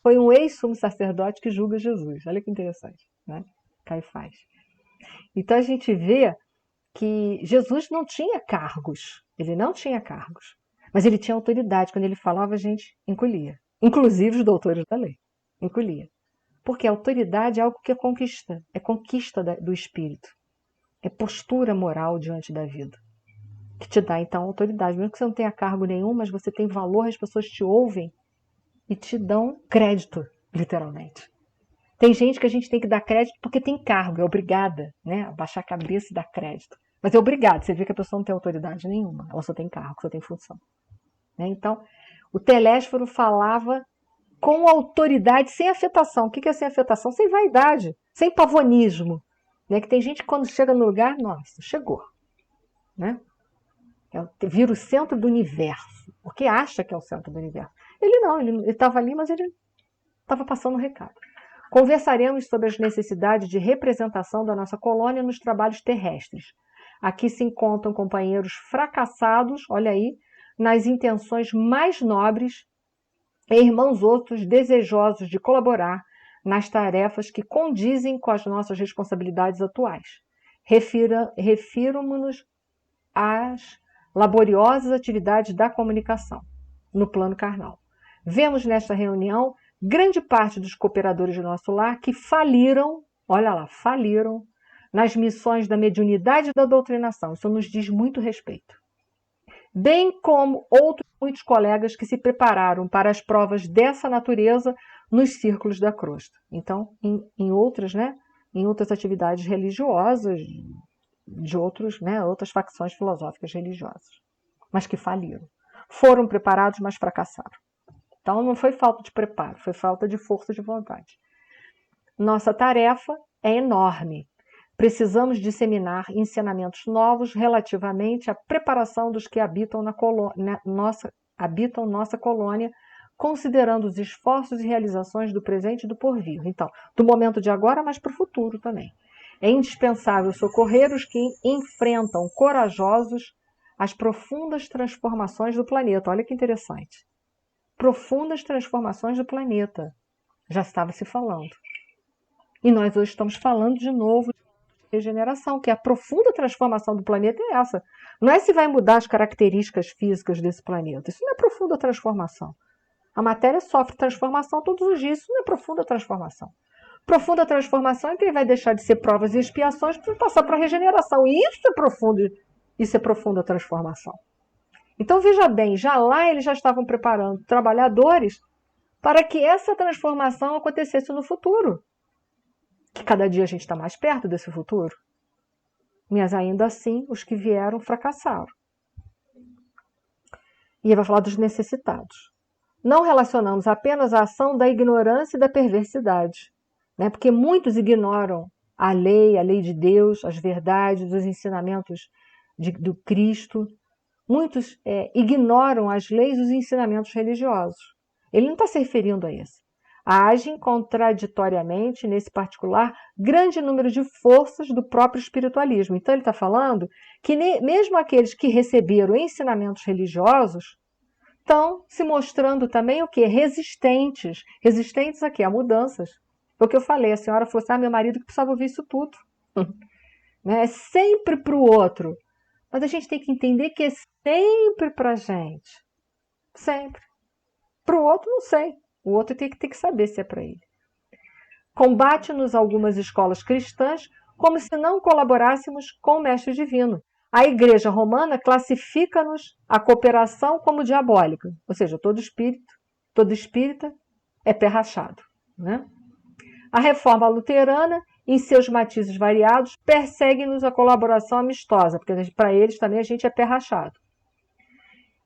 Foi um ex-sumo sacerdote que julga Jesus. Olha que interessante. Né? Caifás. Então a gente vê que Jesus não tinha cargos. Ele não tinha cargos. Mas ele tinha autoridade. Quando ele falava, a gente encolhia. Inclusive os doutores da lei. Encolhia. Porque a autoridade é algo que é conquista do espírito. É postura moral diante da vida. Que te dá, então, autoridade. Mesmo que você não tenha cargo nenhum, mas você tem valor, as pessoas te ouvem e te dão crédito, literalmente. Tem gente que a gente tem que dar crédito porque tem cargo, é obrigada, né? A baixar a cabeça e dar crédito. Mas é obrigado, você vê que a pessoa não tem autoridade nenhuma, ela só tem cargo, só tem função. Né? Então, o Telésforo falava com autoridade, sem afetação. O que é sem afetação? Sem vaidade, sem pavonismo. Né? Que tem gente que quando chega no lugar, nossa, chegou. Né? Vira o centro do universo, porque acha que é o centro do universo. Ele não, ele estava ali, mas ele estava passando o recado. Conversaremos sobre as necessidades de representação da nossa colônia nos trabalhos terrestres. Aqui se encontram companheiros fracassados, olha aí, nas intenções mais nobres e irmãos outros desejosos de colaborar nas tarefas que condizem com as nossas responsabilidades atuais. Refiro-nos às laboriosas atividades da comunicação no plano carnal. Vemos nesta reunião grande parte dos cooperadores do nosso lar que faliram, olha lá, faliram nas missões da mediunidade e da doutrinação. Isso nos diz muito respeito. Bem como outros muitos colegas que se prepararam para as provas dessa natureza nos círculos da crosta. Então, em outras, né, em outras atividades religiosas, de outros, né, outras facções filosóficas religiosas, mas que faliram. Foram preparados, mas fracassaram. Então não foi falta de preparo, foi falta de força de vontade. Nossa tarefa é enorme. Precisamos disseminar ensinamentos novos relativamente à preparação dos que habitam nossa colônia, considerando os esforços e realizações do presente e do porvir. Então, do momento de agora, mas para o futuro também. É indispensável socorrer os que enfrentam corajosos as profundas transformações do planeta. Olha que interessante. Profundas transformações do planeta. Já estava se falando. E nós hoje estamos falando de novo de regeneração, que a profunda transformação do planeta é essa. Não é se vai mudar as características físicas desse planeta. Isso não é profunda transformação. A matéria sofre transformação todos os dias. Isso não é profunda transformação. Profunda transformação é que ele vai deixar de ser provas e expiações para passar para a regeneração. E isso é profunda transformação. Então veja bem, já lá eles já estavam preparando trabalhadores para que essa transformação acontecesse no futuro. Que cada dia a gente está mais perto desse futuro. Mas ainda assim, os que vieram fracassaram. E ele vai falar dos necessitados. Não relacionamos apenas a ação da ignorância e da perversidade, né? Porque muitos ignoram a lei de Deus, as verdades, os ensinamentos do Cristo. Muitos ignoram as leis e os ensinamentos religiosos. Ele não está se referindo a isso. agem contraditoriamente, nesse particular, grande número de forças do próprio espiritualismo. Então ele está falando que mesmo aqueles que receberam ensinamentos religiosos estão se mostrando também o quê? Resistentes. Resistentes a quê? A mudanças. Foi o que eu falei, a senhora falou assim, meu marido que precisava ouvir isso tudo. É sempre para o outro. Mas a gente tem que entender que é sempre para a gente. Sempre. Para o outro, não sei. O outro tem que saber se é para ele. Combate-nos algumas escolas cristãs como se não colaborássemos com o Mestre Divino. A Igreja Romana classifica-nos a cooperação como diabólica, ou seja, todo espírita é pé rachado. Né? A Reforma Luterana, em seus matizes variados, persegue-nos a colaboração amistosa, porque para eles também a gente é pé rachado.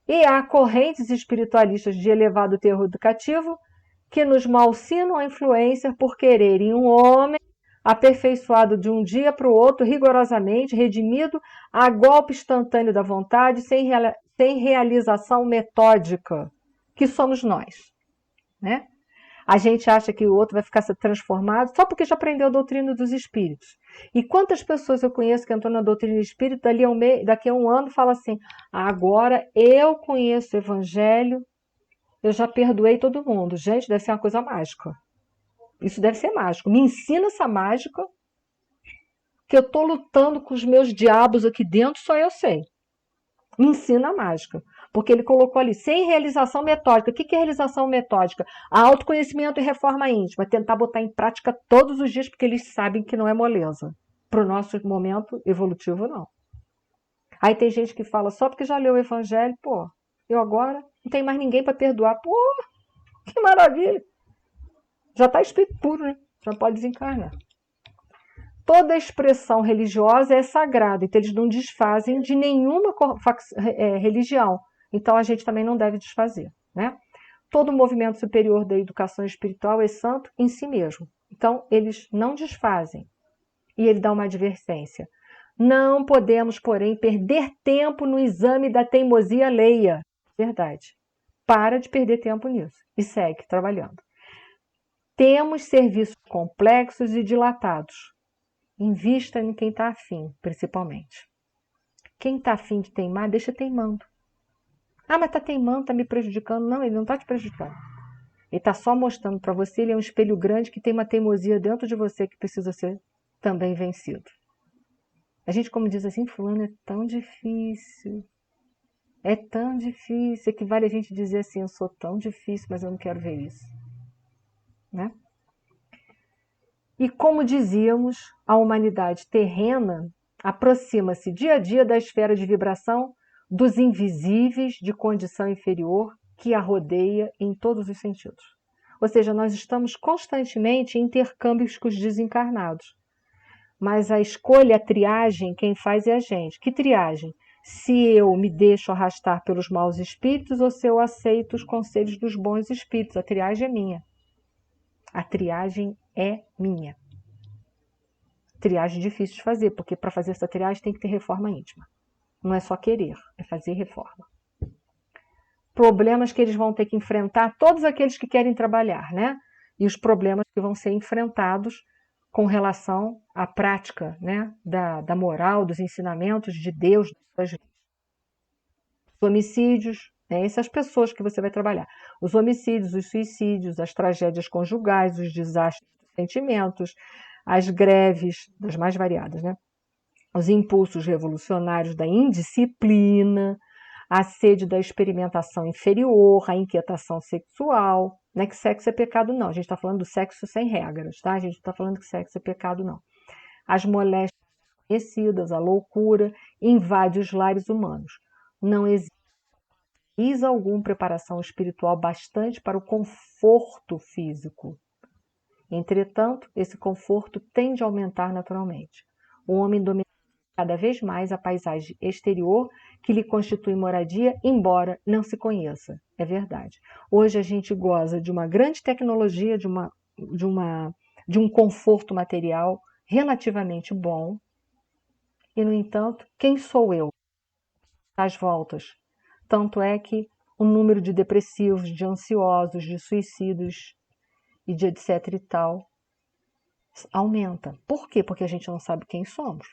E há correntes espiritualistas de elevado terror educativo que nos malsinam a influência por quererem um homem aperfeiçoado de um dia para o outro, rigorosamente redimido a golpe instantâneo da vontade, sem realização metódica, que somos nós. Né? A gente acha que o outro vai ficar transformado só porque já aprendeu a doutrina dos espíritos. E quantas pessoas eu conheço que entram na doutrina espírita, daqui a um ano fala assim, agora eu conheço o evangelho, eu já perdoei todo mundo. Gente, deve ser uma coisa mágica. Isso deve ser mágico. Me ensina essa mágica, que eu estou lutando com os meus diabos aqui dentro, só eu sei. Me ensina a mágica. Porque ele colocou ali, sem realização metódica. O que é realização metódica? Autoconhecimento e reforma íntima. Tentar botar em prática todos os dias, porque eles sabem que não é moleza. Para o nosso momento evolutivo, não. Aí tem gente que fala, só porque já leu o evangelho, pô, eu agora não tenho mais ninguém para perdoar. Pô, que maravilha! Já está espírito puro, né? Já pode desencarnar. Toda expressão religiosa é sagrada, então eles não desfazem de nenhuma religião. Então a gente também não deve desfazer. Né? Todo movimento superior da educação espiritual é santo em si mesmo. Então eles não desfazem. E ele dá uma advertência. Não podemos, porém, perder tempo no exame da teimosia alheia. Verdade. Para de perder tempo nisso e segue trabalhando. Temos serviços complexos e dilatados. Invista em quem está afim, principalmente. Quem está afim de teimar, deixa teimando. Ah, mas está teimando, está me prejudicando. Não, ele não está te prejudicando. Ele está só mostrando para você, ele é um espelho grande que tem uma teimosia dentro de você que precisa ser também vencido. A gente, como diz assim, fulano é tão difícil. É tão difícil. Equivale a gente dizer assim, eu sou tão difícil, mas eu não quero ver isso. Né? E como dizíamos, a humanidade terrena aproxima-se dia a dia da esfera de vibração dos invisíveis de condição inferior que a rodeia em todos os sentidos. Ou seja, nós estamos constantemente em intercâmbios com os desencarnados. Mas a escolha, a triagem, quem faz é a gente. Que triagem? Se eu me deixo arrastar pelos maus espíritos ou se eu aceito os conselhos dos bons espíritos. A triagem é minha. A triagem é minha. Triagem difícil de fazer, porque para fazer essa triagem tem que ter reforma íntima. Não é só querer, é fazer reforma. Problemas que eles vão ter que enfrentar, todos aqueles que querem trabalhar, né? E os problemas que vão ser enfrentados com relação à prática, né? da moral, dos ensinamentos de Deus, das suas leis. Os homicídios, né? Essas pessoas que você vai trabalhar. Os homicídios, os suicídios, as tragédias conjugais, os desastres dos sentimentos, as greves, das mais variadas, né? Os impulsos revolucionários da indisciplina, a sede da experimentação inferior, a inquietação sexual. Não é que sexo é pecado, não. A gente está falando do sexo sem regras, tá? A gente não está falando que sexo é pecado, não. As moléstias conhecidas, a loucura, invade os lares humanos. Não existe alguma preparação espiritual bastante para o conforto físico. Entretanto, esse conforto tende a aumentar naturalmente. O homem domina cada vez mais a paisagem exterior que lhe constitui moradia, embora não se conheça. É verdade. Hoje a gente goza de uma grande tecnologia, de um conforto material relativamente bom. E, no entanto, quem sou eu? Às voltas. Tanto é que o número de depressivos, de ansiosos, de suicídios e de etc e tal aumenta. Por quê? Porque a gente não sabe quem somos.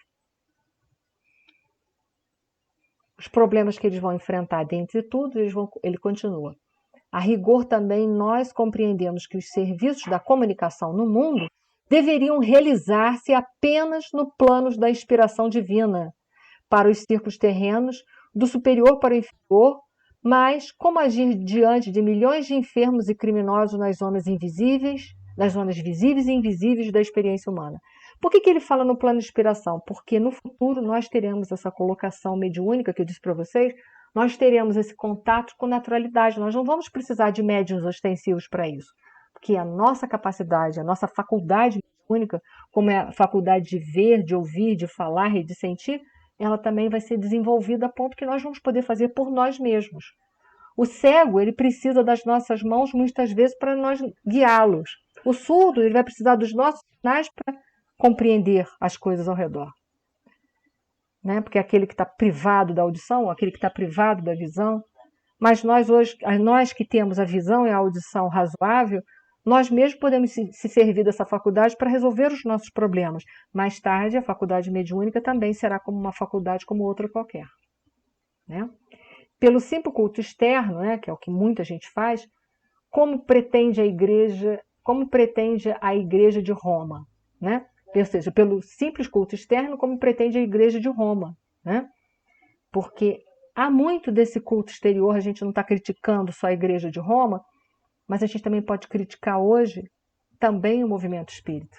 Os problemas que eles vão enfrentar, dentre tudo, ele continua. A rigor também nós compreendemos que os serviços da comunicação no mundo deveriam realizar-se apenas no plano da inspiração divina, para os círculos terrenos, do superior para o inferior, mas como agir diante de milhões de enfermos e criminosos nas zonas invisíveis, nas zonas visíveis e invisíveis da experiência humana? Por que ele fala no plano de inspiração? Porque no futuro nós teremos essa colocação mediúnica que eu disse para vocês, nós teremos esse contato com naturalidade, nós não vamos precisar de médiuns ostensivos para isso, porque a nossa capacidade, a nossa faculdade mediúnica, como é a faculdade de ver, de ouvir, de falar e de sentir, ela também vai ser desenvolvida a ponto que nós vamos poder fazer por nós mesmos. O cego, ele precisa das nossas mãos muitas vezes para nós guiá-los. O surdo, ele vai precisar dos nossos sinais para compreender as coisas ao redor. Né? Porque aquele que está privado da audição, aquele que está privado da visão, mas nós hoje, nós que temos a visão e a audição razoável, nós mesmos podemos se servir dessa faculdade para resolver os nossos problemas. Mais tarde, a faculdade mediúnica também será como uma faculdade como outra qualquer. Né? Pelo simples culto externo, né, que é o que muita gente faz, como pretende a igreja de Roma, né? Ou seja, pelo simples culto externo, como pretende a igreja de Roma, né? Porque há muito desse culto exterior, a gente não está criticando só a igreja de Roma, mas a gente também pode criticar hoje também o movimento espírita.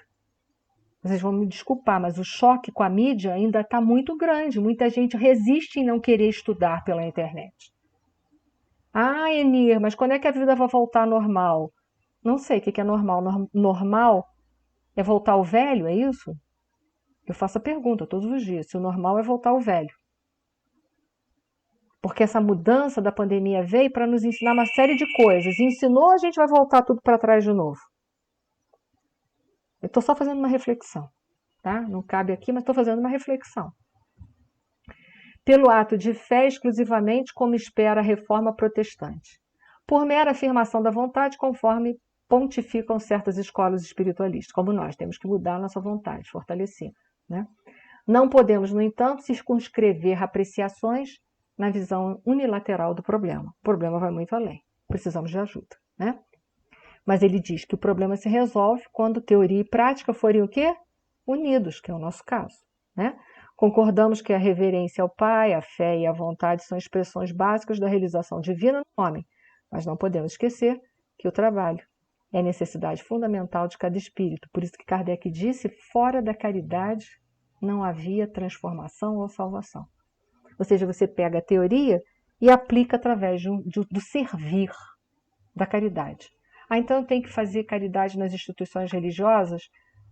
Vocês vão me desculpar, mas o choque com a mídia ainda está muito grande. Muita gente resiste em não querer estudar pela internet. Ah, Enir, mas quando é que a vida vai voltar ao normal? Não sei o que é normal. Normal é voltar ao velho, é isso? Eu faço a pergunta todos os dias, se o normal é voltar ao velho. Porque essa mudança da pandemia veio para nos ensinar uma série de coisas. Ensinou, a gente vai voltar tudo para trás de novo. Eu estou só fazendo uma reflexão, tá? Não cabe aqui, mas estou fazendo uma reflexão. Pelo ato de fé exclusivamente, como espera a reforma protestante. Por mera afirmação da vontade, conforme pontificam certas escolas espiritualistas, como nós temos que mudar a nossa vontade, fortalecer. Né? Não podemos, no entanto, circunscrever apreciações na visão unilateral do problema. O problema vai muito além. Precisamos de ajuda. Né? Mas ele diz que o problema se resolve quando teoria e prática forem o quê? Unidos, que é o nosso caso. Né? Concordamos que a reverência ao Pai, a fé e a vontade são expressões básicas da realização divina no homem, mas não podemos esquecer que o trabalho é necessidade fundamental de cada espírito. Por isso que Kardec disse, fora da caridade não havia transformação ou salvação. Ou seja, você pega a teoria e aplica através do servir, da caridade. Ah, então eu tenho que fazer caridade nas instituições religiosas?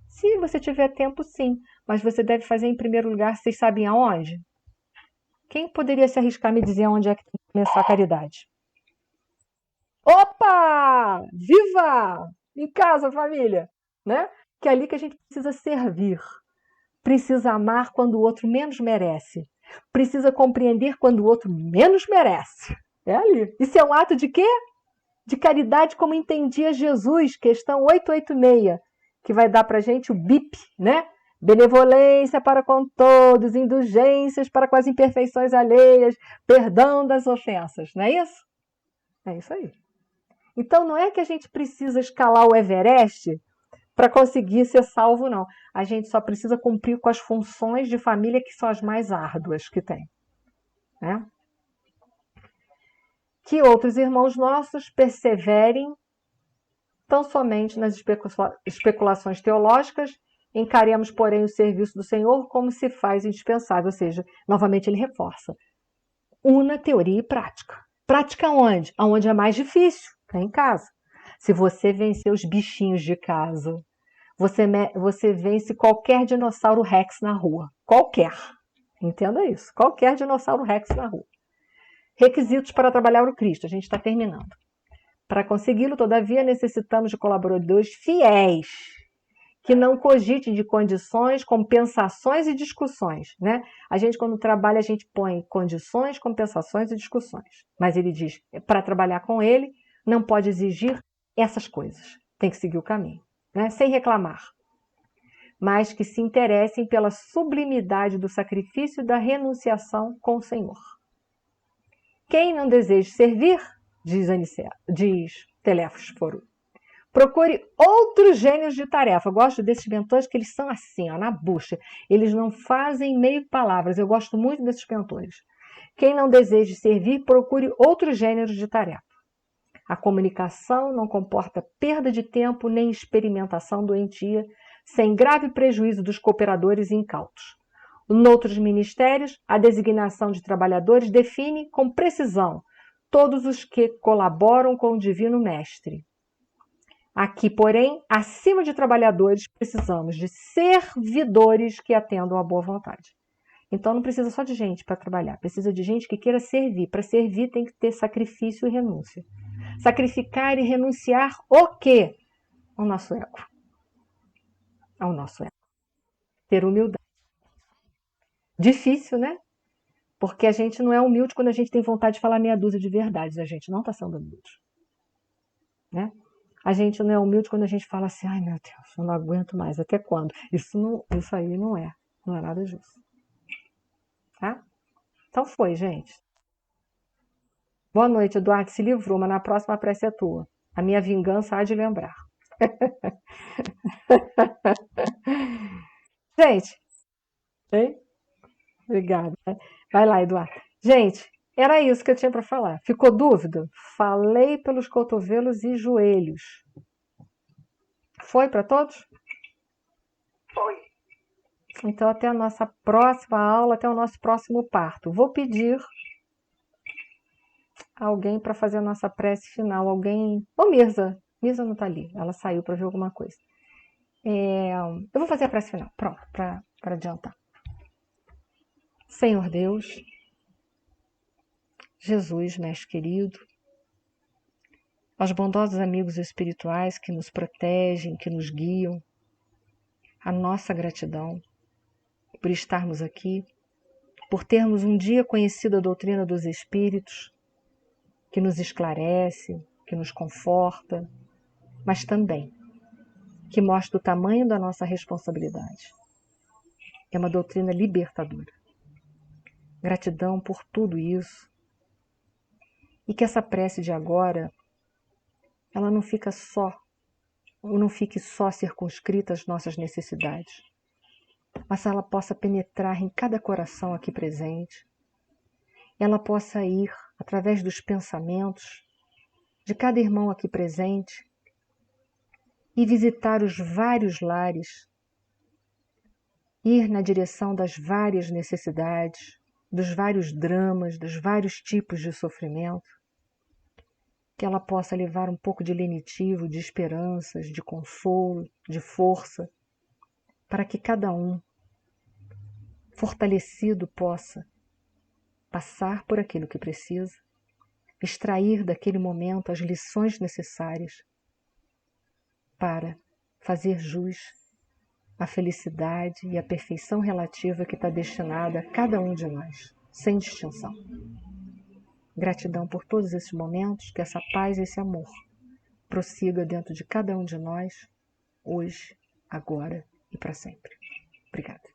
Se você tiver tempo, sim. Mas você deve fazer em primeiro lugar, vocês sabem aonde? Quem poderia se arriscar a me dizer onde é que tem que começar a caridade? Opa! Viva! Em casa, família! Né? Que é ali que a gente precisa servir. Precisa amar quando o outro menos merece. Precisa compreender quando o outro menos merece. É ali. Isso é um ato de quê? De caridade como entendia Jesus, questão 886, que vai dar para a gente o BIP, né? Benevolência para com todos, indulgências para com as imperfeições alheias, perdão das ofensas, não é isso? É isso aí. Então não é que a gente precisa escalar o Everest para conseguir ser salvo, não. A gente só precisa cumprir com as funções de família que são as mais árduas que tem. Né? Que outros irmãos nossos perseverem tão somente nas especulações teológicas, encaremos, porém, o serviço do Senhor como se faz indispensável. Ou seja, novamente ele reforça. Una teoria e prática. Prática onde? Onde é mais difícil, é em casa. Se você vencer os bichinhos de casa, você vence qualquer dinossauro Rex na rua. Qualquer. Entenda isso. Qualquer dinossauro Rex na rua. Requisitos para trabalhar o Cristo. A gente está terminando. Para consegui-lo, todavia, necessitamos de colaboradores fiéis, que não cogitem de condições, compensações e discussões. Né? A gente, quando trabalha, a gente põe condições, compensações e discussões. Mas ele diz, para trabalhar com ele, não pode exigir essas coisas. tem que seguir o caminho, né? Sem reclamar, mas que se interessem pela sublimidade do sacrifício e da renunciação com o Senhor. Quem não deseja servir, diz Telésforo, procure outros gênios de tarefa. Eu gosto desses mentores que eles são assim, ó, na bucha. Eles não fazem meio palavras. Eu gosto muito desses mentores. Quem não deseja servir, procure outros gêneros de tarefa. A comunicação não comporta perda de tempo nem experimentação doentia, sem grave prejuízo dos cooperadores incautos. Noutros ministérios, a designação de trabalhadores define com precisão todos os que colaboram com o Divino Mestre. Aqui, porém, acima de trabalhadores, precisamos de servidores que atendam à boa vontade. Então, não precisa só de gente para trabalhar, precisa de gente que queira servir. Para servir tem que ter sacrifício e renúncia. Sacrificar e renunciar o quê? Ao nosso ego. Ao nosso ego. Ter humildade. Difícil, né? Porque a gente não é humilde quando a gente tem vontade de falar meia dúzia de verdades. A gente não está sendo humilde. Né? A gente não é humilde quando a gente fala assim, ai meu Deus, eu não aguento mais. Até quando? Isso aí não é nada justo. Tá? Então foi, gente. Boa noite, Eduardo. Se livrou, mas na próxima prece é tua. A minha vingança há de lembrar. Gente, hein? Obrigada. Vai lá, Eduardo. Gente, era isso que eu tinha para falar. Ficou dúvida? Falei pelos cotovelos e joelhos. Foi para todos? Foi. Então, até a nossa próxima aula, até o nosso próximo parto. Vou pedir alguém para fazer a nossa prece final. Alguém... Ô, Mirza. Mirza não está ali. Ela saiu para ver alguma coisa. Eu vou fazer a prece final. Pronto, para adiantar. Senhor Deus, Jesus, Mestre querido, aos bondosos amigos espirituais que nos protegem, que nos guiam, a nossa gratidão por estarmos aqui, por termos um dia conhecido a doutrina dos Espíritos, que nos esclarece, que nos conforta, mas também que mostra o tamanho da nossa responsabilidade. É uma doutrina libertadora. Gratidão por tudo isso. E que essa prece de agora, ela não fique só circunscrita às nossas necessidades, mas ela possa penetrar em cada coração aqui presente. Ela possa ir através dos pensamentos de cada irmão aqui presente e visitar os vários lares, ir na direção das várias necessidades, dos vários dramas, dos vários tipos de sofrimento, que ela possa levar um pouco de lenitivo, de esperanças, de consolo, de força, para que cada um, fortalecido, possa passar por aquilo que precisa, extrair daquele momento as lições necessárias para fazer jus à felicidade e à perfeição relativa que está destinada a cada um de nós, sem distinção. Gratidão por todos esses momentos, que essa paz e esse amor prossiga dentro de cada um de nós, hoje, agora e para sempre. Obrigada.